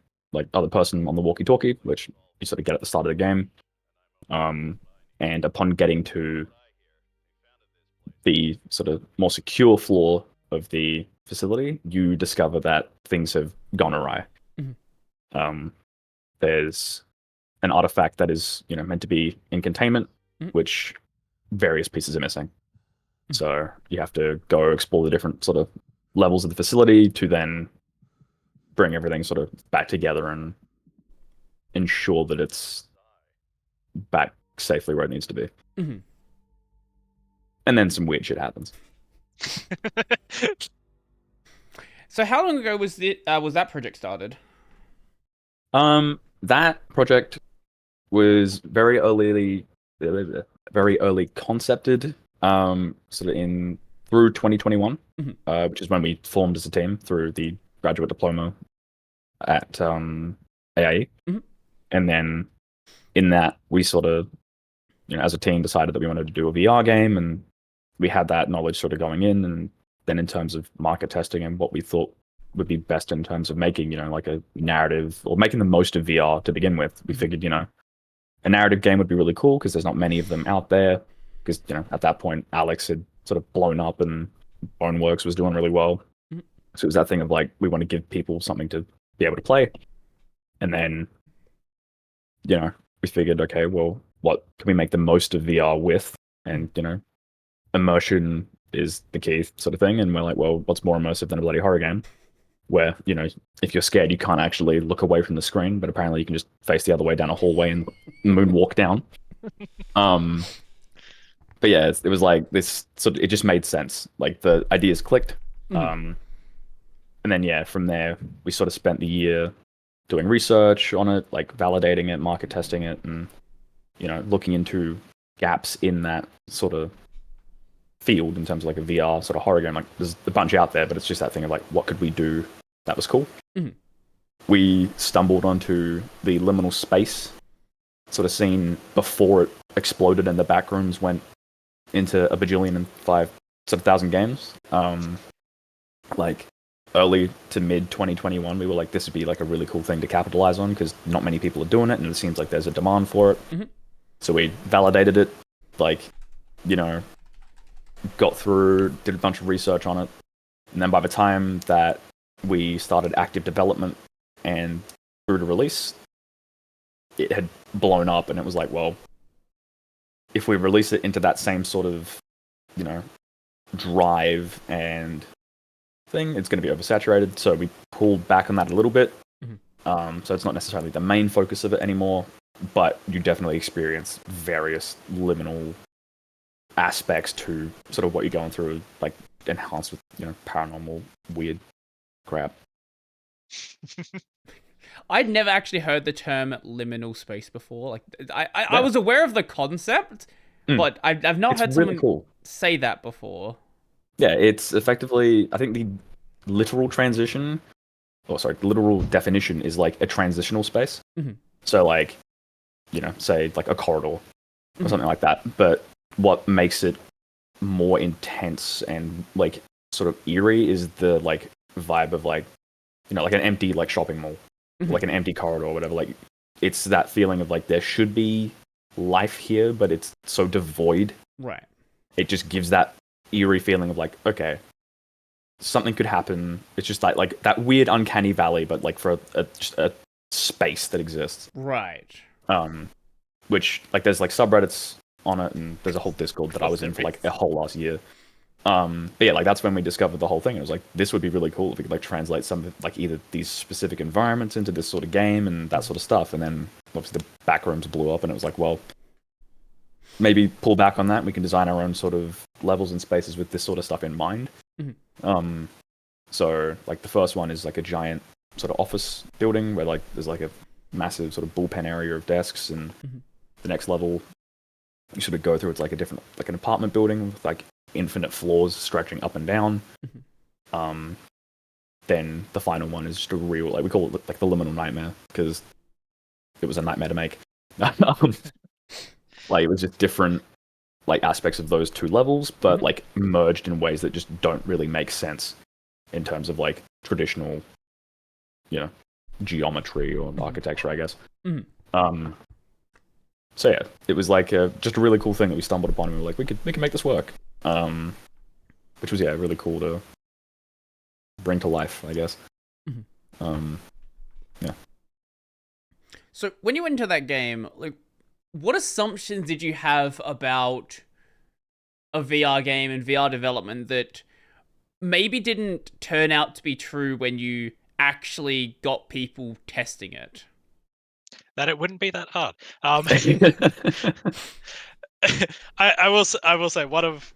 other person on the walkie-talkie, which you sort of get at the start of the game. And upon getting to the sort of more secure floor of the facility, you discover that things have gone awry. There's an artifact that is meant to be in containment, which various pieces are missing. So you have to go explore the different sort of levels of the facility to then bring everything sort of back together and ensure that it's back safely where it needs to be. And then some weird shit happens. So how long ago was that project started? That project was very early concepted, sort of through 2021, which is when we formed as a team through the graduate diploma at AIE. And then in that, we sort of, as a team decided that we wanted to do a VR game, and we had that knowledge sort of going in. And then in terms of market testing and what we thought would be best in terms of making, like a narrative or making the most of VR to begin with, we figured, a narrative game would be really cool because there's not many of them out there. Because, at that point, Alex had sort of blown up and Boneworks was doing really well. So it was that thing of we want to give people something to be able to play. And then, we figured, okay, well, what can we make the most of VR with? And, immersion is the key sort of thing. And we're like, well, what's more immersive than a bloody horror game? Where, if you're scared, you can't actually look away from the screen, but apparently you can just face the other way down a hallway and moonwalk down. But yeah, it was this sort of, it just made sense. The ideas clicked. And then, yeah, from there, we sort of spent the year doing research on it, validating it, market testing it, and, looking into gaps in that sort of field in terms of a VR sort of horror game. There's a bunch out there, but it's just that thing of what could we do that was cool? We stumbled onto the liminal space sort of scene before it exploded and the back rooms went into a bajillion and 5,000 games. Early to mid 2021, we were this would be a really cool thing to capitalize on because not many people are doing it, and it seems like there's a demand for it. So we validated it, got through, did a bunch of research on it, and then by the time that we started active development and through to release, it had blown up, and it was well, if we release it into that same sort of, drive and thing, it's going to be oversaturated. So we pulled back on that a little bit. So it's not necessarily the main focus of it anymore, but you definitely experience various liminal aspects to sort of what you're going through, enhanced with paranormal weird crap. I'd never actually heard the term liminal space before. I was aware of the concept, but I've not heard really someone cool. say that before. Yeah, it's effectively, I think the literal definition is a transitional space. So say a corridor or something like that. But what makes it more intense and sort of eerie is the vibe of an empty shopping mall, an empty corridor or whatever. It's that feeling of there should be life here, but it's so devoid. Right. It just gives that eerie feeling of okay, something could happen. It's just like that weird uncanny valley, but for just a space that exists. Right. Which there's subreddits on it, and there's a whole Discord that I was in for a whole last year. But yeah, that's when we discovered the whole thing. It was this would be really cool if we could translate some of either these specific environments into this sort of game and that sort of stuff. And then obviously the back rooms blew up, and it was well, maybe pull back on that. We can design our own sort of levels and spaces with this sort of stuff in mind. So the first one is a giant sort of office building where there's a massive sort of bullpen area of desks, and the next level you sort of go through, it's a different an apartment building with infinite floors stretching up and down. Then the final one is just a real we call it the liminal nightmare because it was a nightmare to make. Um, like it was just different like aspects of those two levels, but like merged in ways that just don't really make sense in terms of like traditional, you know, geometry or architecture, I guess. So yeah, it was like just a really cool thing that we stumbled upon, and we were like, we can make this work, which was really cool to bring to life, I guess. Yeah. So when you went into that game, like, what assumptions did you have about a VR game and VR development that maybe didn't turn out to be true when you actually got people testing it? That it wouldn't be that hard. I will say one of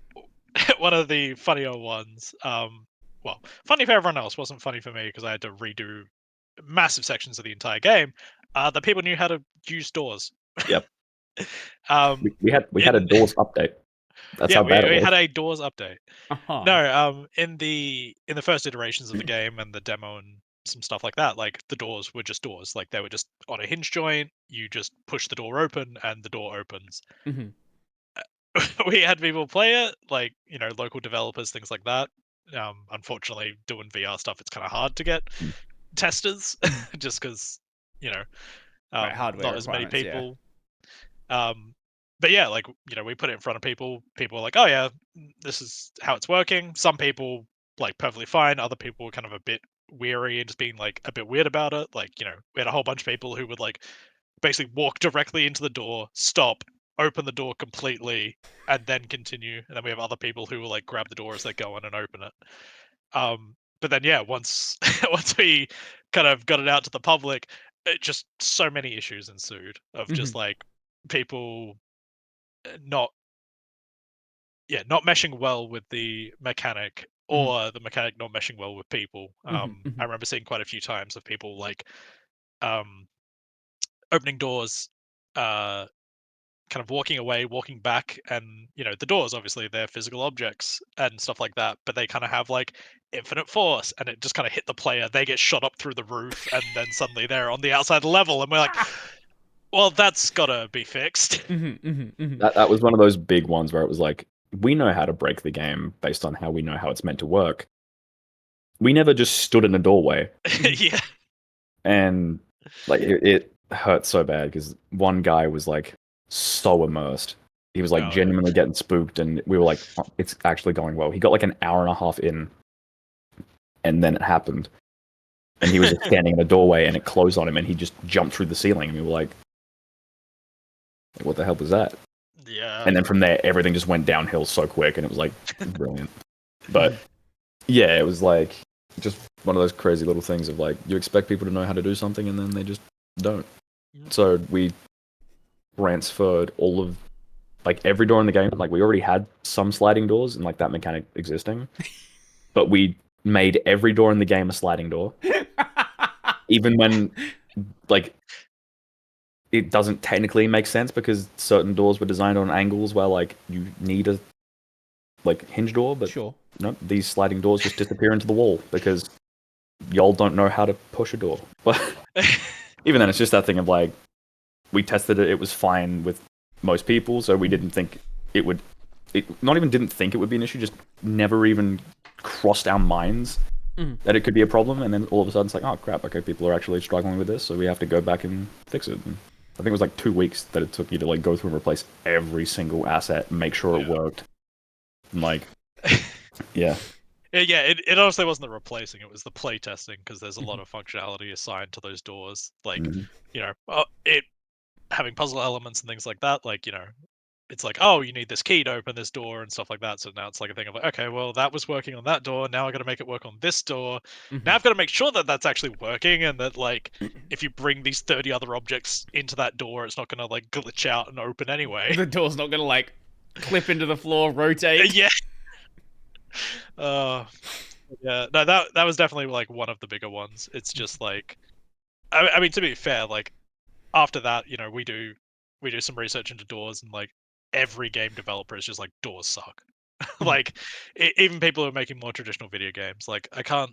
the funnier ones. Well, funny for everyone else, wasn't funny for me because I had to redo massive sections of the entire game. That people knew how to use doors. Yep. We In- had a doors update. That's how bad it we was. had a doors update. Uh-huh. No, in the first iterations of the game and the demo and some stuff like that, like the doors were just doors. Like they were just on a hinge joint. You just push the door open and the door opens. Mhm. We had people play it, like, you know, local developers, things like that. Unfortunately, doing VR stuff, it's kind of hard to get testers, just because, you know, Right, hardware not as many requirements, yeah. people. But yeah, like, you know, we put it in front of people. People were like, "Oh yeah, this is how it's working." Some people like perfectly fine. Other people were kind of a bit weary and just being like a bit weird about it. Like, you know, we had a whole bunch of people who would like basically walk directly into the door, stop, open the door completely, and then continue. And then we have other people who will like grab the door as they go in and open it. But then yeah, once once we kind of got it out to the public, it just so many issues ensued of just like people not not meshing well with the mechanic, or the mechanic not meshing well with people. I remember seeing quite a few times of people like um opening doors, kind of walking away, walking back, and you know the doors obviously they're physical objects and stuff like that, but they kind of have like infinite force, and it just kind of hit the player. They get shot up through the roof, and then suddenly they're on the outside level, and we're like, well, that's gotta be fixed. That was one of those big ones where it was like, we know how to break the game based on how we know how it's meant to work. We never just stood in a doorway. Yeah. And like it hurt so bad because one guy was like so immersed. He was like Oh, yeah. genuinely getting spooked, and we were like, oh, it's actually going well. He got like an hour and a half in, and then it happened. And he was just standing in a doorway, and it closed on him, and he just jumped through the ceiling, and we were like, what the hell was that? Yeah. And then from there, everything just went downhill so quick, and it was like brilliant. But yeah, it was like just one of those crazy little things of like, you expect people to know how to do something, and then they just don't. So we transferred all of like every door in the game. Like we already had some sliding doors and like that mechanic existing, but we made every door in the game a sliding door, even when like it doesn't technically make sense because certain doors were designed on angles where like you need a like hinge door, but Sure. no, these sliding doors just disappear into the wall because y'all don't know how to push a door. But even then, it's just that thing of like, we tested it, it was fine with most people, so we didn't think it would, not even didn't think it would be an issue, just never even crossed our minds that it could be a problem, and then all of a sudden it's like, oh crap, okay, people are actually struggling with this, so we have to go back and fix it. And I think it was like 2 weeks that it took you to like go through and replace every single asset, make sure it worked. And like, yeah. Yeah, it honestly wasn't the replacing, it was the play testing, because there's a lot of functionality assigned to those doors. Like, you know, it having puzzle elements and things like that, like, you know, it's like, oh, you need this key to open this door and stuff like that. So now it's like a thing of like, okay, well, that was working on that door. Now I got to make it work on this door. Now I've got to make sure that that's actually working, and that like, if you bring these 30 other objects into that door, it's not going to like glitch out and open anyway. The door's not gonna like clip into the floor, rotate. Yeah. Yeah. No, that was definitely like one of the bigger ones. It's just like, I mean, to be fair, like after that, you know, we do some research into doors, and like every game developer is just like, doors suck. Like even people who are making more traditional video games, like I can't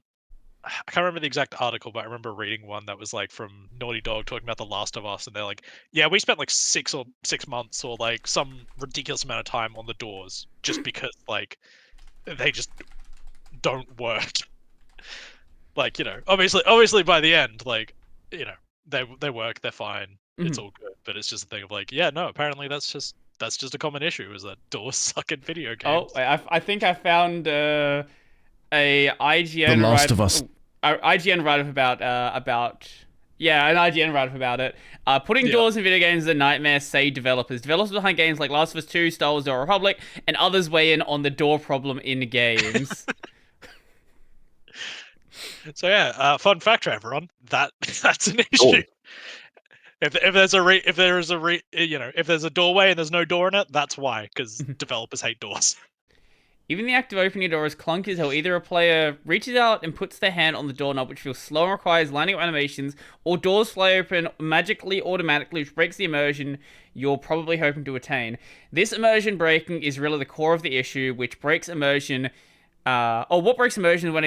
I can't remember the exact article, but I remember reading one that was like from Naughty Dog talking about The Last of Us, and they're like, "Yeah, we spent like 6 months or like some ridiculous amount of time on the doors just because like they just don't work." Like, obviously by the end, like, they work, they're fine, it's all good. But it's just a thing of like, yeah, no, apparently that's just a common issue, is that doors suck in video games. Oh, I think I found a IGN The Last of Us. IGN write-up about yeah, an IGN write-up about it. Putting doors in video games is a nightmare, say developers. Developers behind games like Last of Us 2, Star Wars: The Old Republic, and others weigh in on the door problem in games. So yeah, fun fact, everyone, that's an issue. If there's if there's a doorway and there's no door in it, that's why, because developers hate doors. Even the act of opening a door is clunky as hell. Either a player reaches out and puts their hand on the doorknob, which feels slow and requires lining up animations, or doors fly open magically, automatically, which breaks the immersion you're probably hoping to attain. This immersion breaking is really the core of the issue, which breaks immersion. What breaks immersion when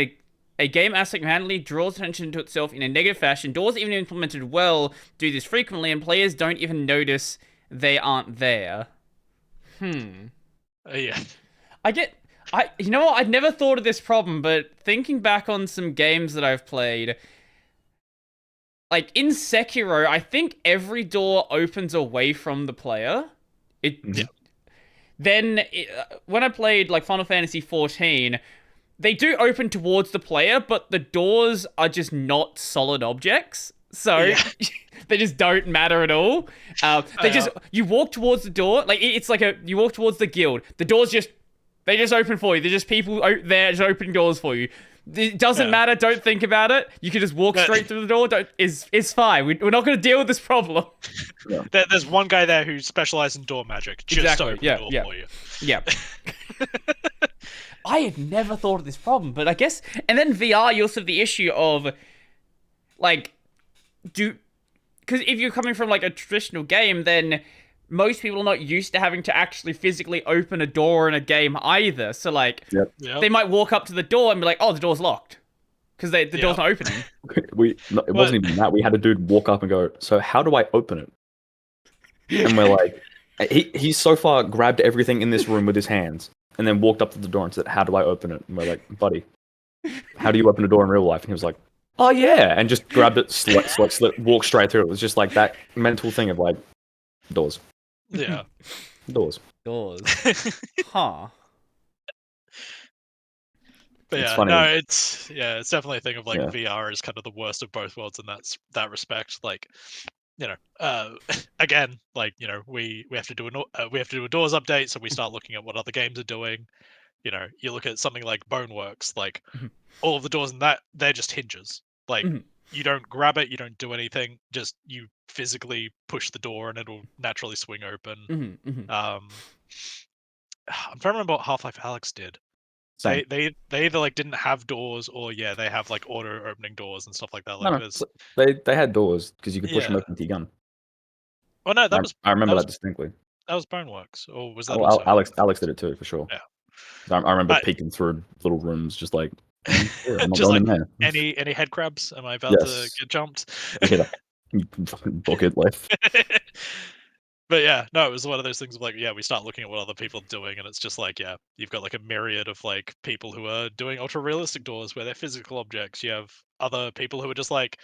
a game aspect manually draws attention to itself in a negative fashion. Doors, even implemented well, do this frequently, and players don't even notice they aren't there. Yeah. You know what? I'd never thought of this problem, but thinking back on some games that I've played, like in Sekiro, I think every door opens away from the player. When I played like Final Fantasy XIV, they do open towards the player, but the doors are just not solid objects. So they just don't matter at all. You walk towards the door, like it's like you walk towards the guild. The doors they just open for you. There's just people there just opening doors for you. It doesn't matter. Don't think about it. You can just walk straight through the door. It's fine. We're not going to deal with this problem. Yeah. There's one guy there who specializes in door magic. Just open the door for you. Yeah. I had never thought of this problem, but I guess... And then VR, you also have the issue of, like, because if you're coming from, like, a traditional game, then most people are not used to having to actually physically open a door in a game either. So, like, they might walk up to the door and be like, oh, the door's locked. Because the door's not opening. It wasn't even that. We had a dude walk up and go, so how do I open it? And we're like... He so far grabbed everything in this room with his hands. And then walked up to the door and said, how do I open it? And we're like, buddy, how do you open a door in real life? And he was like, oh yeah. And just grabbed it, walked straight through. It was just like that mental thing of like, doors. Yeah. Doors. Huh. But it's yeah, funny. no, it's definitely a thing of like VR is kind of the worst of both worlds in that respect. Like, again, like, we have to do a doors update, so we start looking at what other games are doing. You look at something like Boneworks, like all of the doors in that, they're just hinges. Like you don't grab it, you don't do anything, just you physically push the door and it'll naturally swing open. I'm trying to remember what Half-Life Alyx did. They either like didn't have doors, or they have like auto opening doors and stuff like that. Like they had doors because you could push them open with your gun. Oh no, I remember that distinctly. That was Boneworks, or was that? Alex did it too for sure. Yeah, I remember peeking through little rooms, just like I'm not going in there. Any head crabs? Am I about to get jumped? Book it left. But yeah, no, it was one of those things of like, we start looking at what other people are doing, and it's just like, you've got like a myriad of like people who are doing ultra realistic doors where they're physical objects. You have other people who are just like,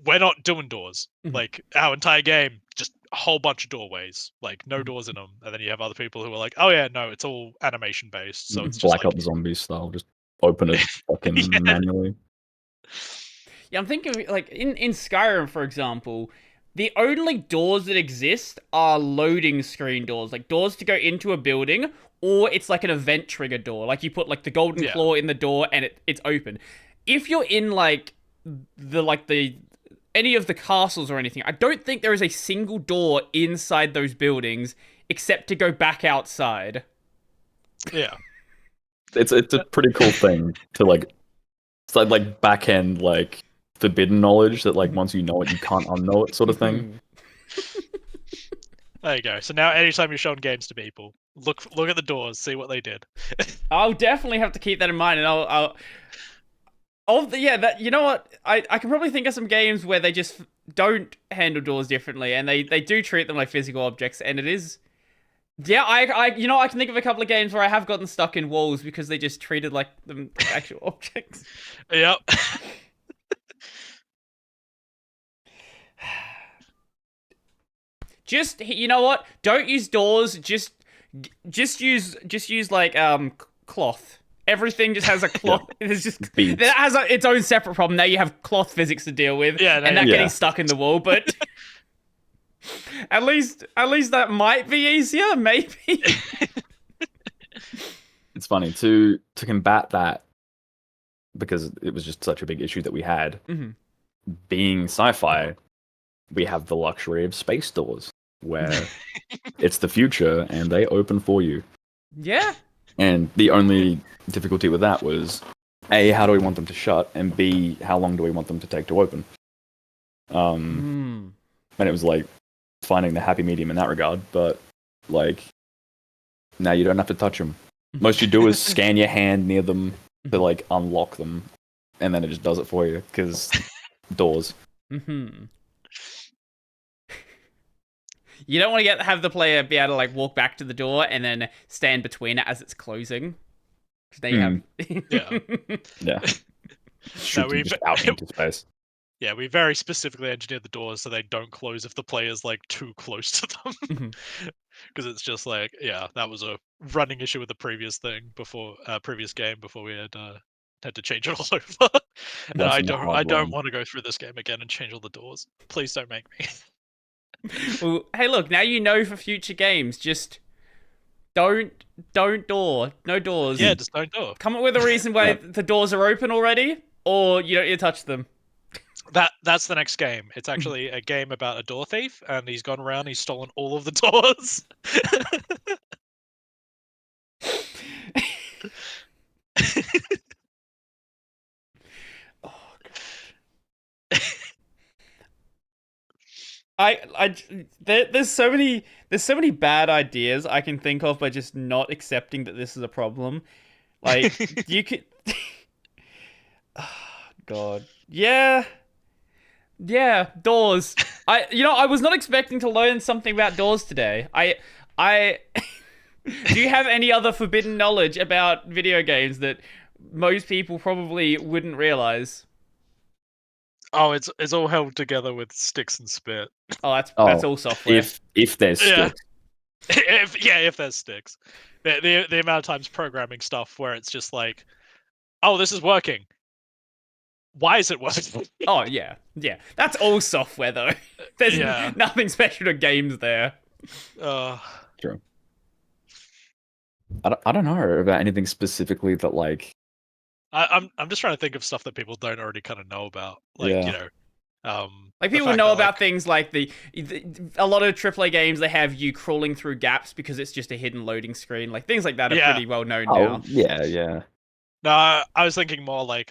we're not doing doors. Like our entire game, just a whole bunch of doorways, like no doors in them. And then you have other people who are like, oh yeah, no, it's all animation based. So it's just Black Ops Zombies style, just open it fucking manually. Yeah, I'm thinking like in Skyrim, for example. The only doors that exist are loading screen doors, like doors to go into a building, or it's like an event trigger door. Like you put like the golden claw in the door and it's open. If you're in like any of the castles or anything, I don't think there is a single door inside those buildings except to go back outside. Yeah. It's a pretty cool thing to like, it's like back end like forbidden knowledge that like once you know it you can't unknow it sort of thing. There you go. So now anytime you're showing games to people, look at the doors, see what they did. I'll definitely have to keep that in mind, and that, you know what? I can probably think of some games where they just don't handle doors differently, and they do treat them like physical objects, and it is. Yeah, I can think of a couple of games where I have gotten stuck in walls because they just treated like them actual objects. Yep. Just, you know what? Don't use doors. Just use like cloth. Everything just has a cloth. It's just Beads. it has its own separate problem. Now you have cloth physics to deal with, Yeah, and that yeah. getting stuck in the wall. But at least that might be easier. Maybe. It's funny to combat that, because it was just such a big issue that we had. Mm-hmm. Being sci-fi, we have the luxury of space doors, where it's the future and they open for you. Yeah. And the only difficulty with that was, A, how do we want them to shut, and B, how long do we want them to take to open? And it was like finding the happy medium in that regard, but like now you don't have to touch them. Most you do is scan your hand near them to like unlock them, and then it just does it for you, because doors. Mm-hmm. You don't want to have the player be able to like walk back to the door and then stand between it as it's closing. Because then you have... Yeah. Shoot them just out into space. Yeah, we very specifically engineered the doors so they don't close if the player's like too close to them. Because it's just like, yeah, that was a running issue with the previous thing before previous game before we had to change it all over. And I don't want to go through this game again and change all the doors. Please don't make me. Well, hey, look, now you know for future games, just don't door. No doors. Yeah, just don't door. Come up with a reason why the doors are open already, or you don't need to touch them. That's the next game. It's actually a game about a door thief, and he's gone around, he's stolen all of the doors. Oh, God. There's so many bad ideas I can think of by just not accepting that this is a problem. Like you could, oh, God, yeah, doors. I was not expecting to learn something about doors today. Do you have any other forbidden knowledge about video games that most people probably wouldn't realize? Oh, it's all held together with sticks and spit. Oh, that's all software. If there's sticks. If there's sticks. The amount of times programming stuff where it's just like, oh, this is working. Why is it working? Oh, yeah. That's all software, though. There's nothing special to games there. True. I don't know about anything specifically that like... I'm just trying to think of stuff that people don't already kind of know about. Like, you know... like people know about things like a lot of AAA games, they have you crawling through gaps because it's just a hidden loading screen. Like things like that are pretty well known now. Yeah. No, I was thinking more like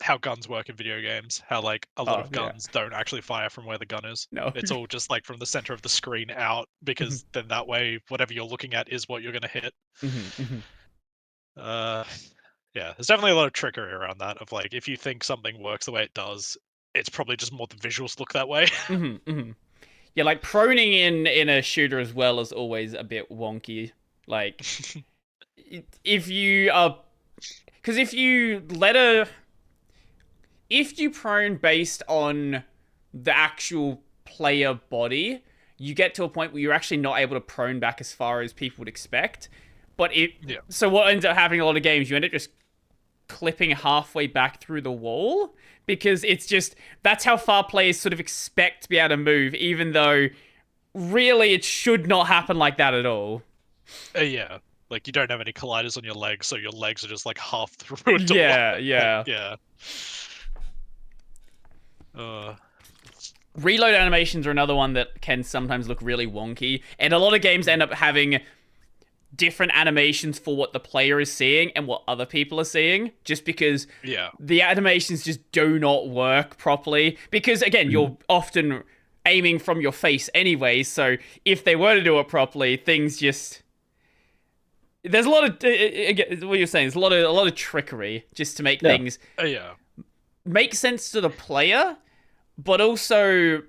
how guns work in video games. How like a lot of guns don't actually fire from where the gun is. No. It's all just like from the center of the screen out, because then that way whatever you're looking at is what you're gonna hit. Yeah, there's definitely a lot of trickery around that. Of like, if you think something works the way it does, it's probably just more the visuals look that way. Yeah, like proning in a shooter as well is always a bit wonky. Like, if you prone based on the actual player body, you get to a point where you're actually not able to prone back as far as people would expect. But so what ends up happening in a lot of games, you end up just clipping halfway back through the wall, because it's just, that's how far players sort of expect to be able to move, even though really it should not happen like that at all. Yeah, like you don't have any colliders on your legs, so your legs are just like half through a door. Yeah. Reload animations are another one that can sometimes look really wonky, and a lot of games end up having different animations for what the player is seeing and what other people are seeing, just because the animations just do not work properly, because again you're often aiming from your face anyway, so if they were to do it properly, things just there's a lot of again, what you're saying. There's a lot of trickery just to make things Yeah. make sense to the player, but also,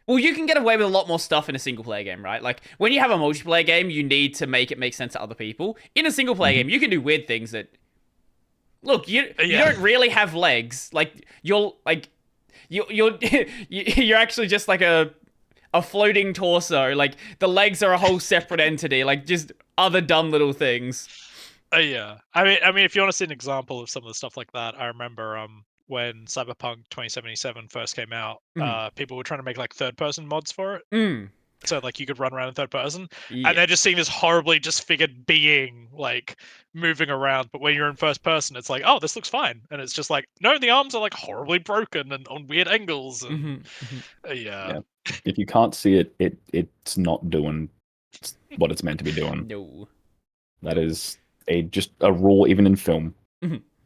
well, you can get away with a lot more stuff in a single player game, right? Like when you have a multiplayer game, you need to make it make sense to other people. In a single player game, you can do weird things that, look, you don't really have legs. Like you're you're actually just like a floating torso. Like the legs are a whole separate entity. Like just other dumb little things. Yeah. I mean, if you want to see an example of some of the stuff like that, I remember when Cyberpunk 2077 first came out, people were trying to make like third-person mods for it. So like you could run around in third person, and they're just seeing this horribly disfigured being like moving around. But when you're in first person, it's like, oh, this looks fine, and it's just like, no, the arms are like horribly broken and on weird angles. And yeah. If you can't see it, it's not doing what it's meant to be doing. No. That is just a rule, even in film,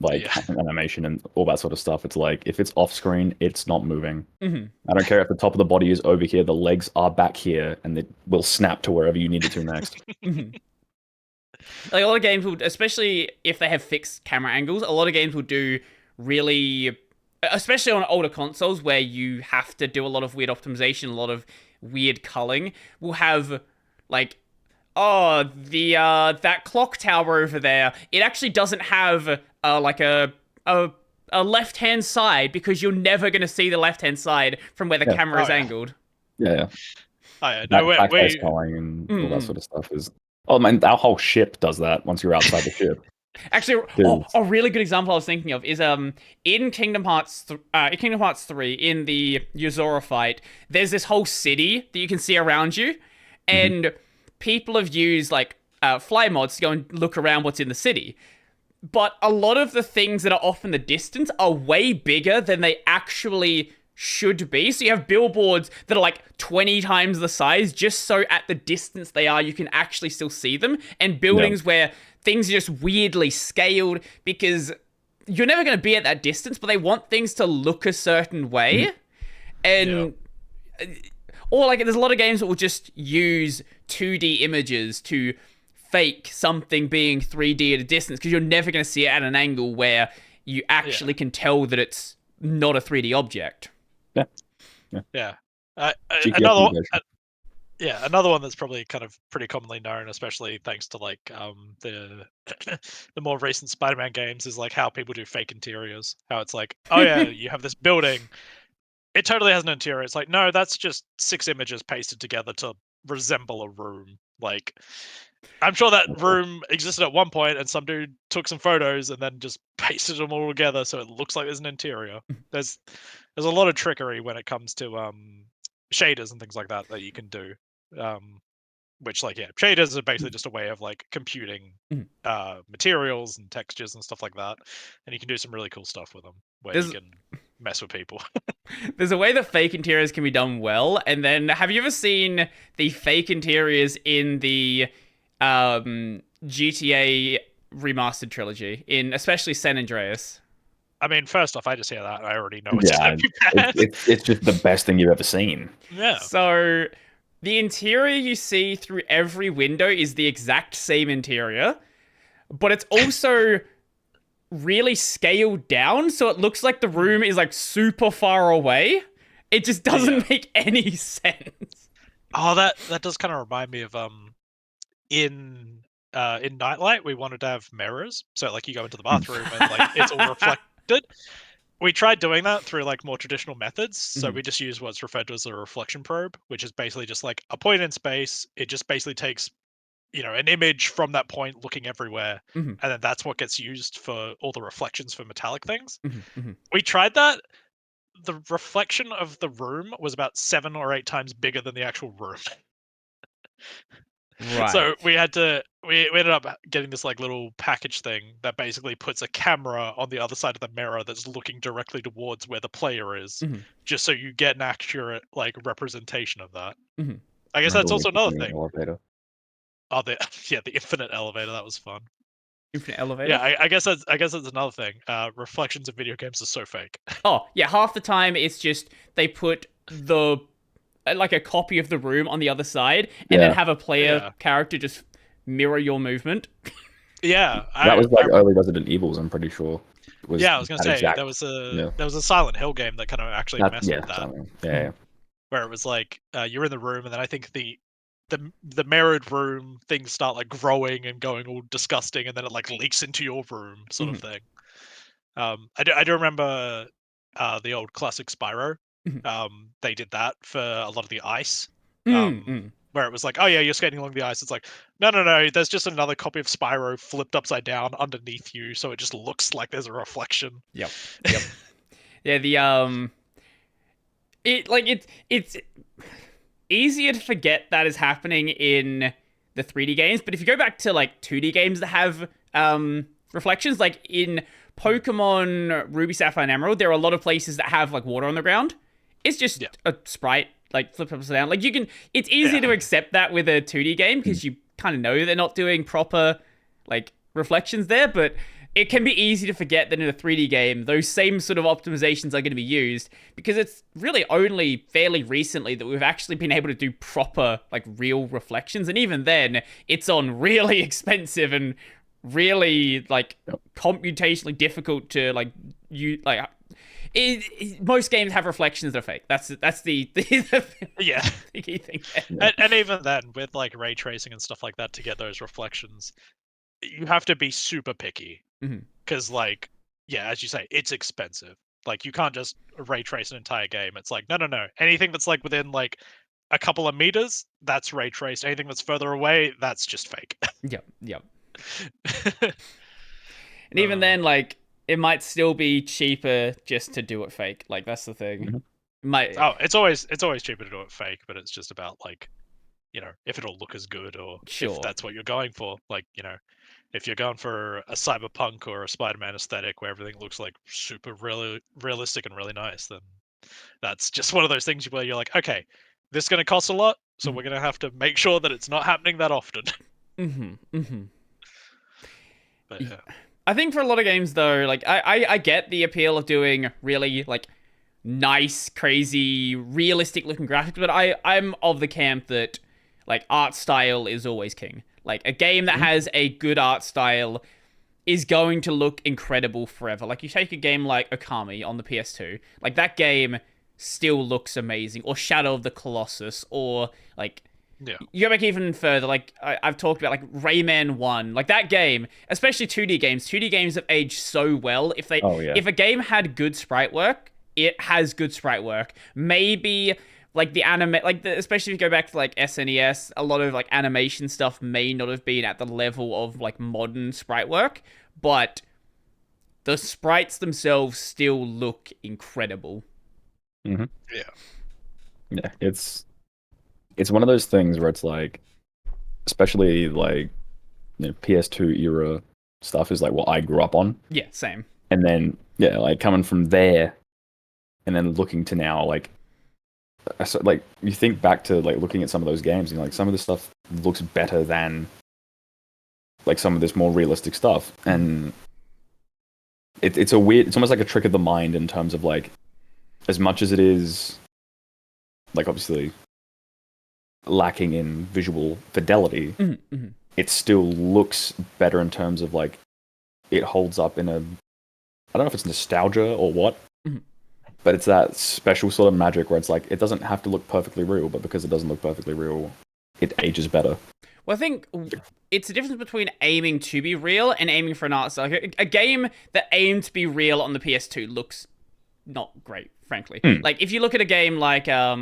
like animation and all that sort of stuff. It's like if it's off screen, it's not moving. I don't care if the top of the body is over here, the legs are back here, and it will snap to wherever you need it to next. Like a lot of games will, especially if they have fixed camera angles, a lot of games will do really, especially on older consoles where you have to do a lot of weird optimization, a lot of weird culling, will have like, oh, the that clock tower over there, it actually doesn't have like a left-hand side because you're never going to see the left-hand side from where the camera is angled. Yeah. Back calling and all that sort of stuff is... Oh, man, our whole ship does that once you're outside the ship. Actually, a really good example I was thinking of is in Kingdom Hearts 3, in the Yozora fight, there's this whole city that you can see around you, and people have used like fly mods to go and look around what's in the city. But a lot of the things that are off in the distance are way bigger than they actually should be. So you have billboards that are like 20 times the size, just so at the distance they are, you can actually still see them. And buildings where things are just weirdly scaled because you're never going to be at that distance, but they want things to look a certain way. And... Or like there's a lot of games that will just use 2D images to fake something being 3D at a distance because you're never going to see it at an angle where you actually can tell that it's not a 3D object. Another one that's probably kind of pretty commonly known, especially thanks to like the more recent Spider-Man games, is like how people do fake interiors. How it's like, oh yeah, you have this building. It totally has an interior. It's like, no, that's just 6 images pasted together to resemble a room. Like, I'm sure that room existed at one point, and some dude took some photos and then just pasted them all together so it looks like there's an interior. There's a lot of trickery when it comes to shaders and things like that you can do. Which, like, shaders are basically just a way of like computing materials and textures and stuff like that, and you can do some really cool stuff with them where you can mess with people. There's a way that fake interiors can be done well, and then have you ever seen the fake interiors in the GTA remastered trilogy, in especially San Andreas? I mean, first off, I just hear that and I already know it's gonna be bad. It's just the best thing you've ever seen. Yeah. So the interior you see through every window is the exact same interior, but it's also really scaled down, so it looks like the room is like super far away. It just doesn't make any sense. Oh, that does kind of remind me of in NightLight, we wanted to have mirrors, so like you go into the bathroom and like it's all reflected. We tried doing that through like more traditional methods. So we just use what's referred to as a reflection probe, which is basically just like a point in space. It just basically takes, an image from that point looking everywhere. And then that's what gets used for all the reflections for metallic things. We tried that. The reflection of the room was about 7 or 8 times bigger than the actual room. Right. So we ended up getting this like little package thing that basically puts a camera on the other side of the mirror that's looking directly towards where the player is, just so you get an accurate like representation of that. I guess that's also another thing. Elevator. Oh, the infinite elevator, that was fun. Infinite elevator. Yeah, I guess that's another thing. Reflections of video games are so fake. Oh yeah, half the time it's just they put like a copy of the room on the other side, and then have a player character just mirror your movement. Yeah, That was like early Resident Evils, I'm pretty sure. I was gonna that say exact- there was yeah. a Silent Hill game that kind of actually messed with that, something. Yeah. where it was like you're in the room, and then I think the mirrored room things start like growing and going all disgusting, and then it like leaks into your room, sort of thing. I do remember the old classic Spyro. They did that for a lot of the ice. Where it was like, oh yeah, you're skating along the ice. It's like, no, there's just another copy of Spyro flipped upside down underneath you, so it just looks like there's a reflection. Yep. Yeah, it's easier to forget that is happening in the 3D games, but if you go back to like 2D games that have reflections, like in Pokemon Ruby, Sapphire, and Emerald, there are a lot of places that have like water on the ground. It's just a sprite like flipped upside down. Like it's easy to accept that with a 2D game because you kind of know they're not doing proper like reflections there, but it can be easy to forget that in a 3D game, those same sort of optimizations are going to be used because it's really only fairly recently that we've actually been able to do proper, like, real reflections. And even then, it's on really expensive and really, like, computationally difficult to, like, most games have reflections that are fake. That's the the key thing there. And even then, with, like, ray tracing and stuff like that to get those reflections, you have to be super picky. Because, like, yeah, as you say, it's expensive. Like, you can't just ray trace an entire game. It's like, no. Anything that's, like, within, like, a couple of meters, that's ray traced. Anything that's further away, that's just fake. Yep. And even then, like, it might still be cheaper just to do it fake. Like, that's the thing. It's always cheaper to do it fake, but it's just about, like, you know, if it'll look as good or if that's what you're going for. Like, you know, if you're going for a cyberpunk or a Spider-Man aesthetic where everything looks like super really realistic and really nice, then that's just one of those things where you're like, okay, this is going to cost a lot, so we're going to have to make sure that it's not happening that often. But yeah. I think for a lot of games though, like I get the appeal of doing really like nice, crazy, realistic looking graphics, but I'm of the camp that like art style is always king. Like, a game that has a good art style is going to look incredible forever. Like, you take a game like Okami on the PS2, like, that game still looks amazing. Or Shadow of the Colossus, or, like, you go back even further, like, I've talked about, like, Rayman 1. Like, that game, especially 2D games have aged so well. If a game had good sprite work, it has good sprite work. Maybe... like the anime, especially if you go back to like SNES, a lot of like animation stuff may not have been at the level of like modern sprite work, but the sprites themselves still look incredible. Yeah, it's one of those things where it's like, especially like, you know, PS2 era stuff is like what I grew up on. Yeah, same. And then like coming from there, and then looking to now, like. So, like, you think back to like looking at some of those games and like some of the stuff looks better than like some of this more realistic stuff, and it's almost like a trick of the mind in terms of like, as much as it is like obviously lacking in visual fidelity, it still looks better in terms of like it holds up in a, I don't know if it's nostalgia or what. But it's that special sort of magic where it's like, it doesn't have to look perfectly real, but because it doesn't look perfectly real, it ages better. Well, I think it's the difference between aiming to be real and aiming for an art style. A game that aimed to be real on the PS2 looks not great, frankly. Like, if you look at a game like, I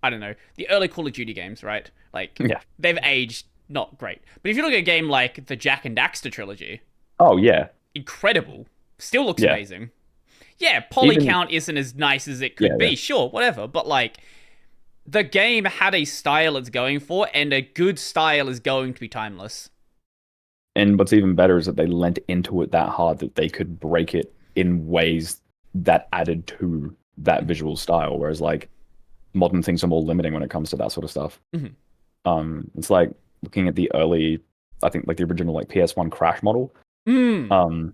don't know, the early Call of Duty games, right? Like, they've aged not great. But if you look at a game like the Jak and Daxter trilogy... oh, yeah. Incredible. Still looks amazing. Yeah, poly count isn't as nice as it could be, sure, whatever. But, like, the game had a style it's going for, and a good style is going to be timeless. And what's even better is that they lent into it that hard that they could break it in ways that added to that visual style, whereas, like, modern things are more limiting when it comes to that sort of stuff. It's like looking at the early, I think, like, the original, like, PS1 Crash model.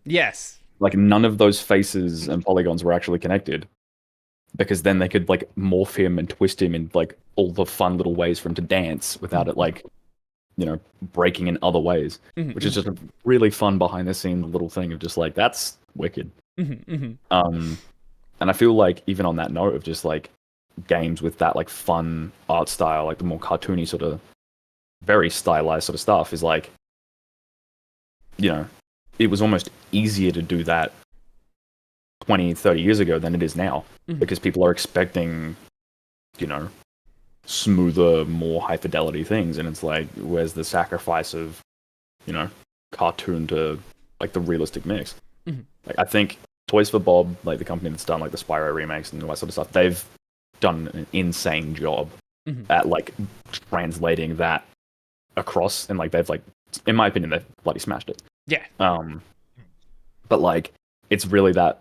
Yes. Like, none of those faces and polygons were actually connected, because then they could like morph him and twist him in like all the fun little ways for him to dance without it like breaking in other ways, Mhm, which is just a really fun behind the scenes little thing of just like, that's wicked. mhm. And I feel like even on that note of just like games with that like fun art style, like the more cartoony sort of very stylized sort of stuff is like, it was almost easier to do that 20, 30 years ago than it is now, because people are expecting, smoother, more high fidelity things. And it's like, where's the sacrifice of, cartoon to like the realistic mix? Like, I think Toys for Bob, like the company that's done like the Spyro remakes and all that sort of stuff, they've done an insane job at like translating that across, and like they've like, in my opinion, they've bloody smashed it. Yeah. But like, it's really that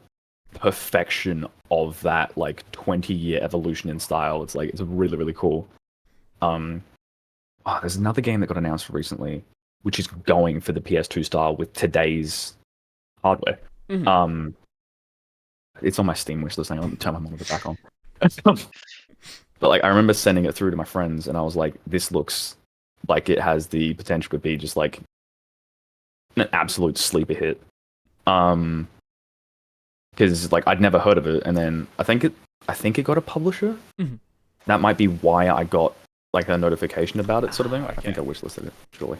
perfection of that like 20-year evolution in style. It's like, it's really, really cool. There's another game that got announced recently, which is going for the PS2 style with today's hardware. It's on my Steam wish list. Hang on, let me turn my monitor back on. But like, I remember sending it through to my friends, and I was like, this looks like it has the potential to be just like an absolute sleeper hit. Because like I'd never heard of it, and then I think it got a publisher. That might be why I got like a notification about it, sort of thing. Like, I think I wishlisted it, surely.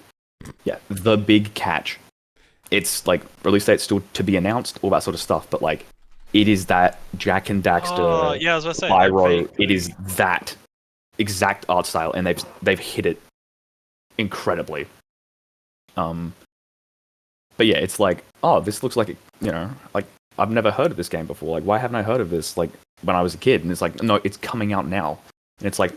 Yeah, The Big Catch. It's like release date still to be announced, all that sort of stuff. But like, it is that Jack and Daxter, yeah, I was gonna say, Spyro. It is that exact art style, and they've hit it incredibly. But yeah, it's like, oh, this looks like it, like I've never heard of this game before. Like, why haven't I heard of this like when I was a kid? And it's like, no, it's coming out now. And it's like,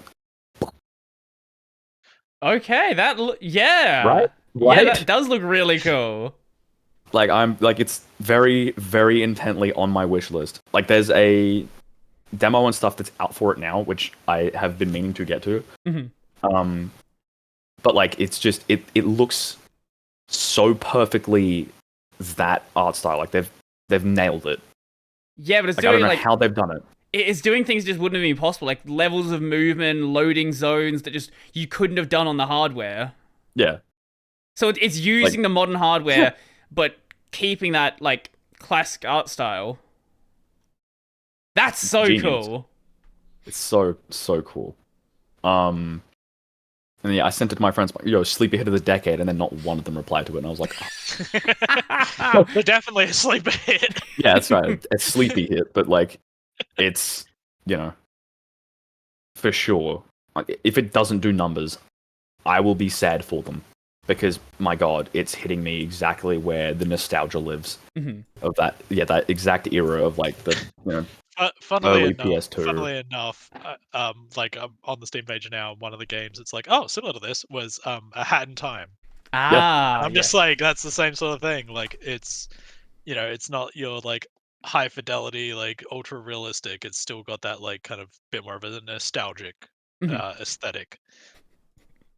Okay, yeah. Right? Yeah, that does look really cool. Like, I'm like, it's very, very intently on my wish list. Like, there's a demo and stuff that's out for it now, which I have been meaning to get to. But like, it's just it looks so perfectly that art style. Like, they've nailed it. Yeah, but it's Like, doing I don't know like how they've done it. it's doing things that just wouldn't have been possible, like levels of movement, loading zones that just you couldn't have done on the hardware. Yeah. So it's using the modern hardware, but keeping that like classic art style. That's so Genius. cool. It's so cool. And yeah, I sent it to my friends, like, yo, sleeper hit of the decade, and then not one of them replied to it, and I was like, oh. They're definitely a sleeper hit. Yeah, that's right, a sleepy hit, but like, it's, for sure, like, if it doesn't do numbers, I will be sad for them, because my god, it's hitting me exactly where the nostalgia lives of that exact era of like the early PS2. Funnily enough, like I'm on the Steam page now, one of the games, it's like, oh, similar to this was A Hat in Time. I'm just like, that's the same sort of thing. Like, it's, it's not your like high fidelity, like ultra realistic. It's still got that like kind of bit more of a nostalgic aesthetic.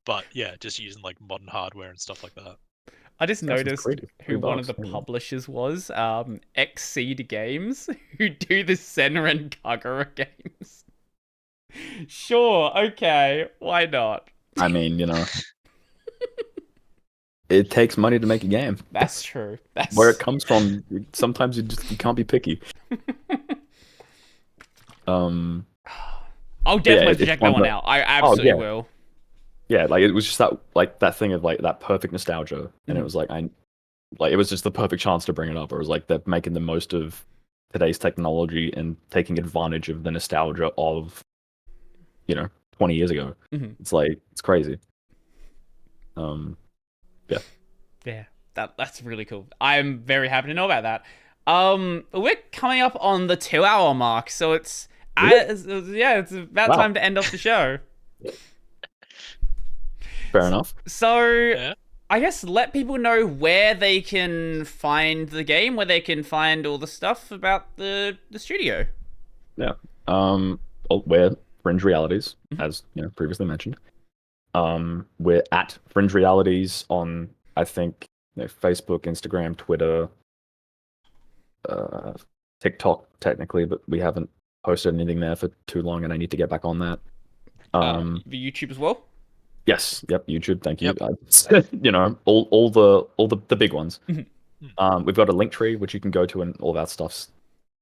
But yeah, just using like modern hardware and stuff like that. I just noticed who one of the $3, publishers was. Xseed Games, who do the Senna and Kagura games. Sure, okay, why not? I mean, it takes money to make a game. That's true. That's where it comes from. Sometimes you can't be picky. I'll definitely check that one out. I absolutely will. Yeah, like, it was just that thing of like that perfect nostalgia, and it was like it was just the perfect chance to bring it up. It was like they're making the most of today's technology and taking advantage of the nostalgia of 20 years ago. It's like, it's crazy. Yeah, that's really cool. I'm very happy to know about that. We're coming up on the 2-hour mark, so it's it's about time to end off the show. Fair enough. So, I guess let people know where they can find the game, where they can find all the stuff about the studio. Yeah. We're Fringe Realities, as previously mentioned. We're at Fringe Realities on, I think, Facebook, Instagram, Twitter, TikTok, technically, but we haven't posted anything there for too long, and I need to get back on that. The YouTube as well? Yes. Yep. YouTube. Thank you. Yep. You know, all the big ones. Mhm. We've got a link tree which you can go to, and all of our stuff's,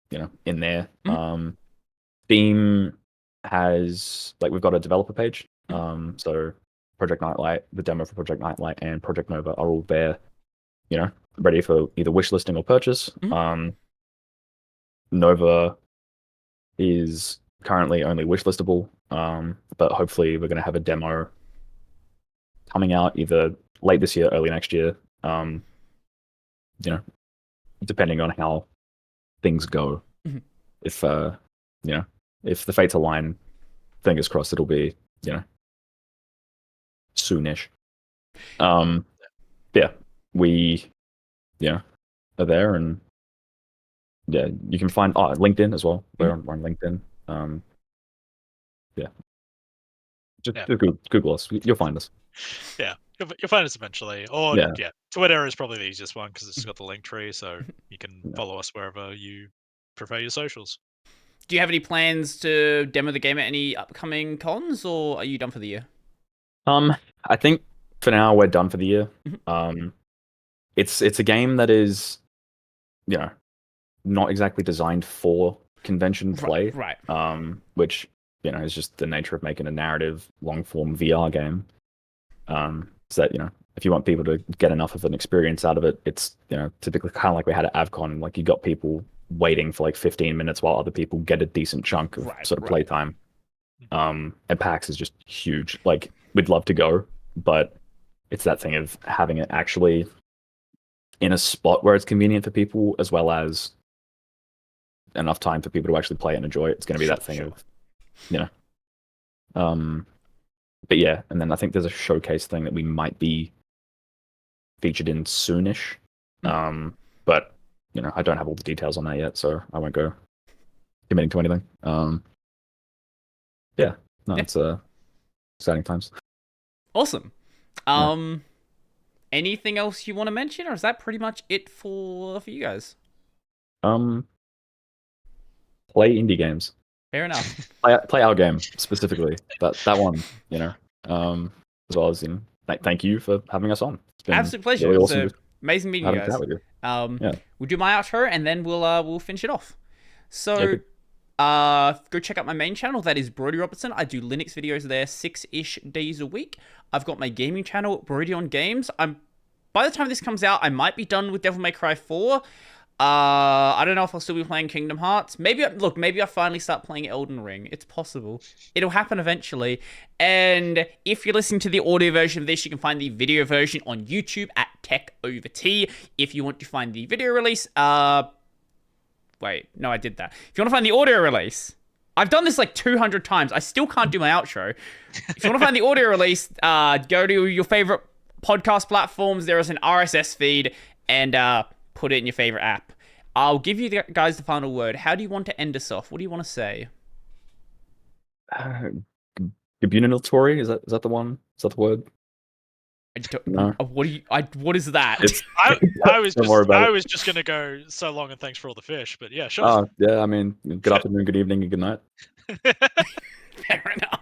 you know, in there. Mhm. Steam has, like, we've got a developer page. Mhm. So Project Nightlight, the demo for Project Nightlight, and Project Nova are all there, you know, ready for either wish listing or purchase. Mhm. Nova is currently only wish listable, but hopefully we're going to have a demo coming out either late this year, early next year. You know, depending on how things go. Mhm. If you know, if the fates align, fingers crossed, it'll be, you know, soonish. Yeah, we, yeah, are there, and yeah, you can find LinkedIn as well. We're on LinkedIn. Yeah, just Yeah. Google us. You'll find us. Yeah, you'll find us eventually. Or Yeah. Twitter is probably the easiest one because it's got the link tree, so you can Yeah. follow us wherever you prefer your socials. Do you have any plans to demo the game at any upcoming cons, or are you done for the year? I think for now we're done for the year. Mhm. It's a game that is, you know, not exactly designed for convention play. Right. Which, you know, is just the nature of making a narrative long form VR game. So that, you know, if you want people to get enough of an experience out of it, it's, you know, typically kind of like we had at AVCON. Like, you got people waiting for like 15 minutes while other people get a decent chunk of sort of playtime. And PAX is just huge. Like, we'd love to go, but it's that thing of having it actually in a spot where it's convenient for people, as well as enough time for people to actually play and enjoy it. It's going to be that thing of, you know. But yeah, and then I think there's a showcase thing that we might be featured in soonish. But, you know, I don't have all the details on that yet, so I won't go committing to anything. Yeah, no, it's exciting times. Awesome. Anything else you want to mention, or is that pretty much it for you guys? Play indie games. Fair enough. Play our game specifically. That one, you know. As well as, you know, thank you for having us on. It's been Absolute pleasure. really It was awesome just amazing meeting you having a guys. chat with you. Yeah. We'll do my outro and then we'll finish it off. So, go check out my main channel. That is Brody Robertson. I do Linux videos there 6-ish days a week. I've got my gaming channel, Brody on Games. By the time this comes out, I might be done with Devil May Cry 4. I don't know if I'll still be playing Kingdom Hearts. Maybe I finally start playing Elden Ring. It's possible. It'll happen eventually. And if you're listening to the audio version of this, you can find the video version on YouTube at Tech Over Tea. If you want to find the video release, wait, no, I did that. If you want to find the audio release, I've done this like 200 times. I still can't do my outro. If you want to find the audio release, go to your favorite podcast platforms. There is an RSS feed, and put it in your favorite app. I'll give you guys the final word. How do you want to end us off? What do you want to say? Gabunatory, is that the one? Is that the word? No. What is that? I was just gonna go so long and thanks for all the fish, but yeah, sure. Yeah, I mean, good afternoon, good evening, and good night. Fair enough.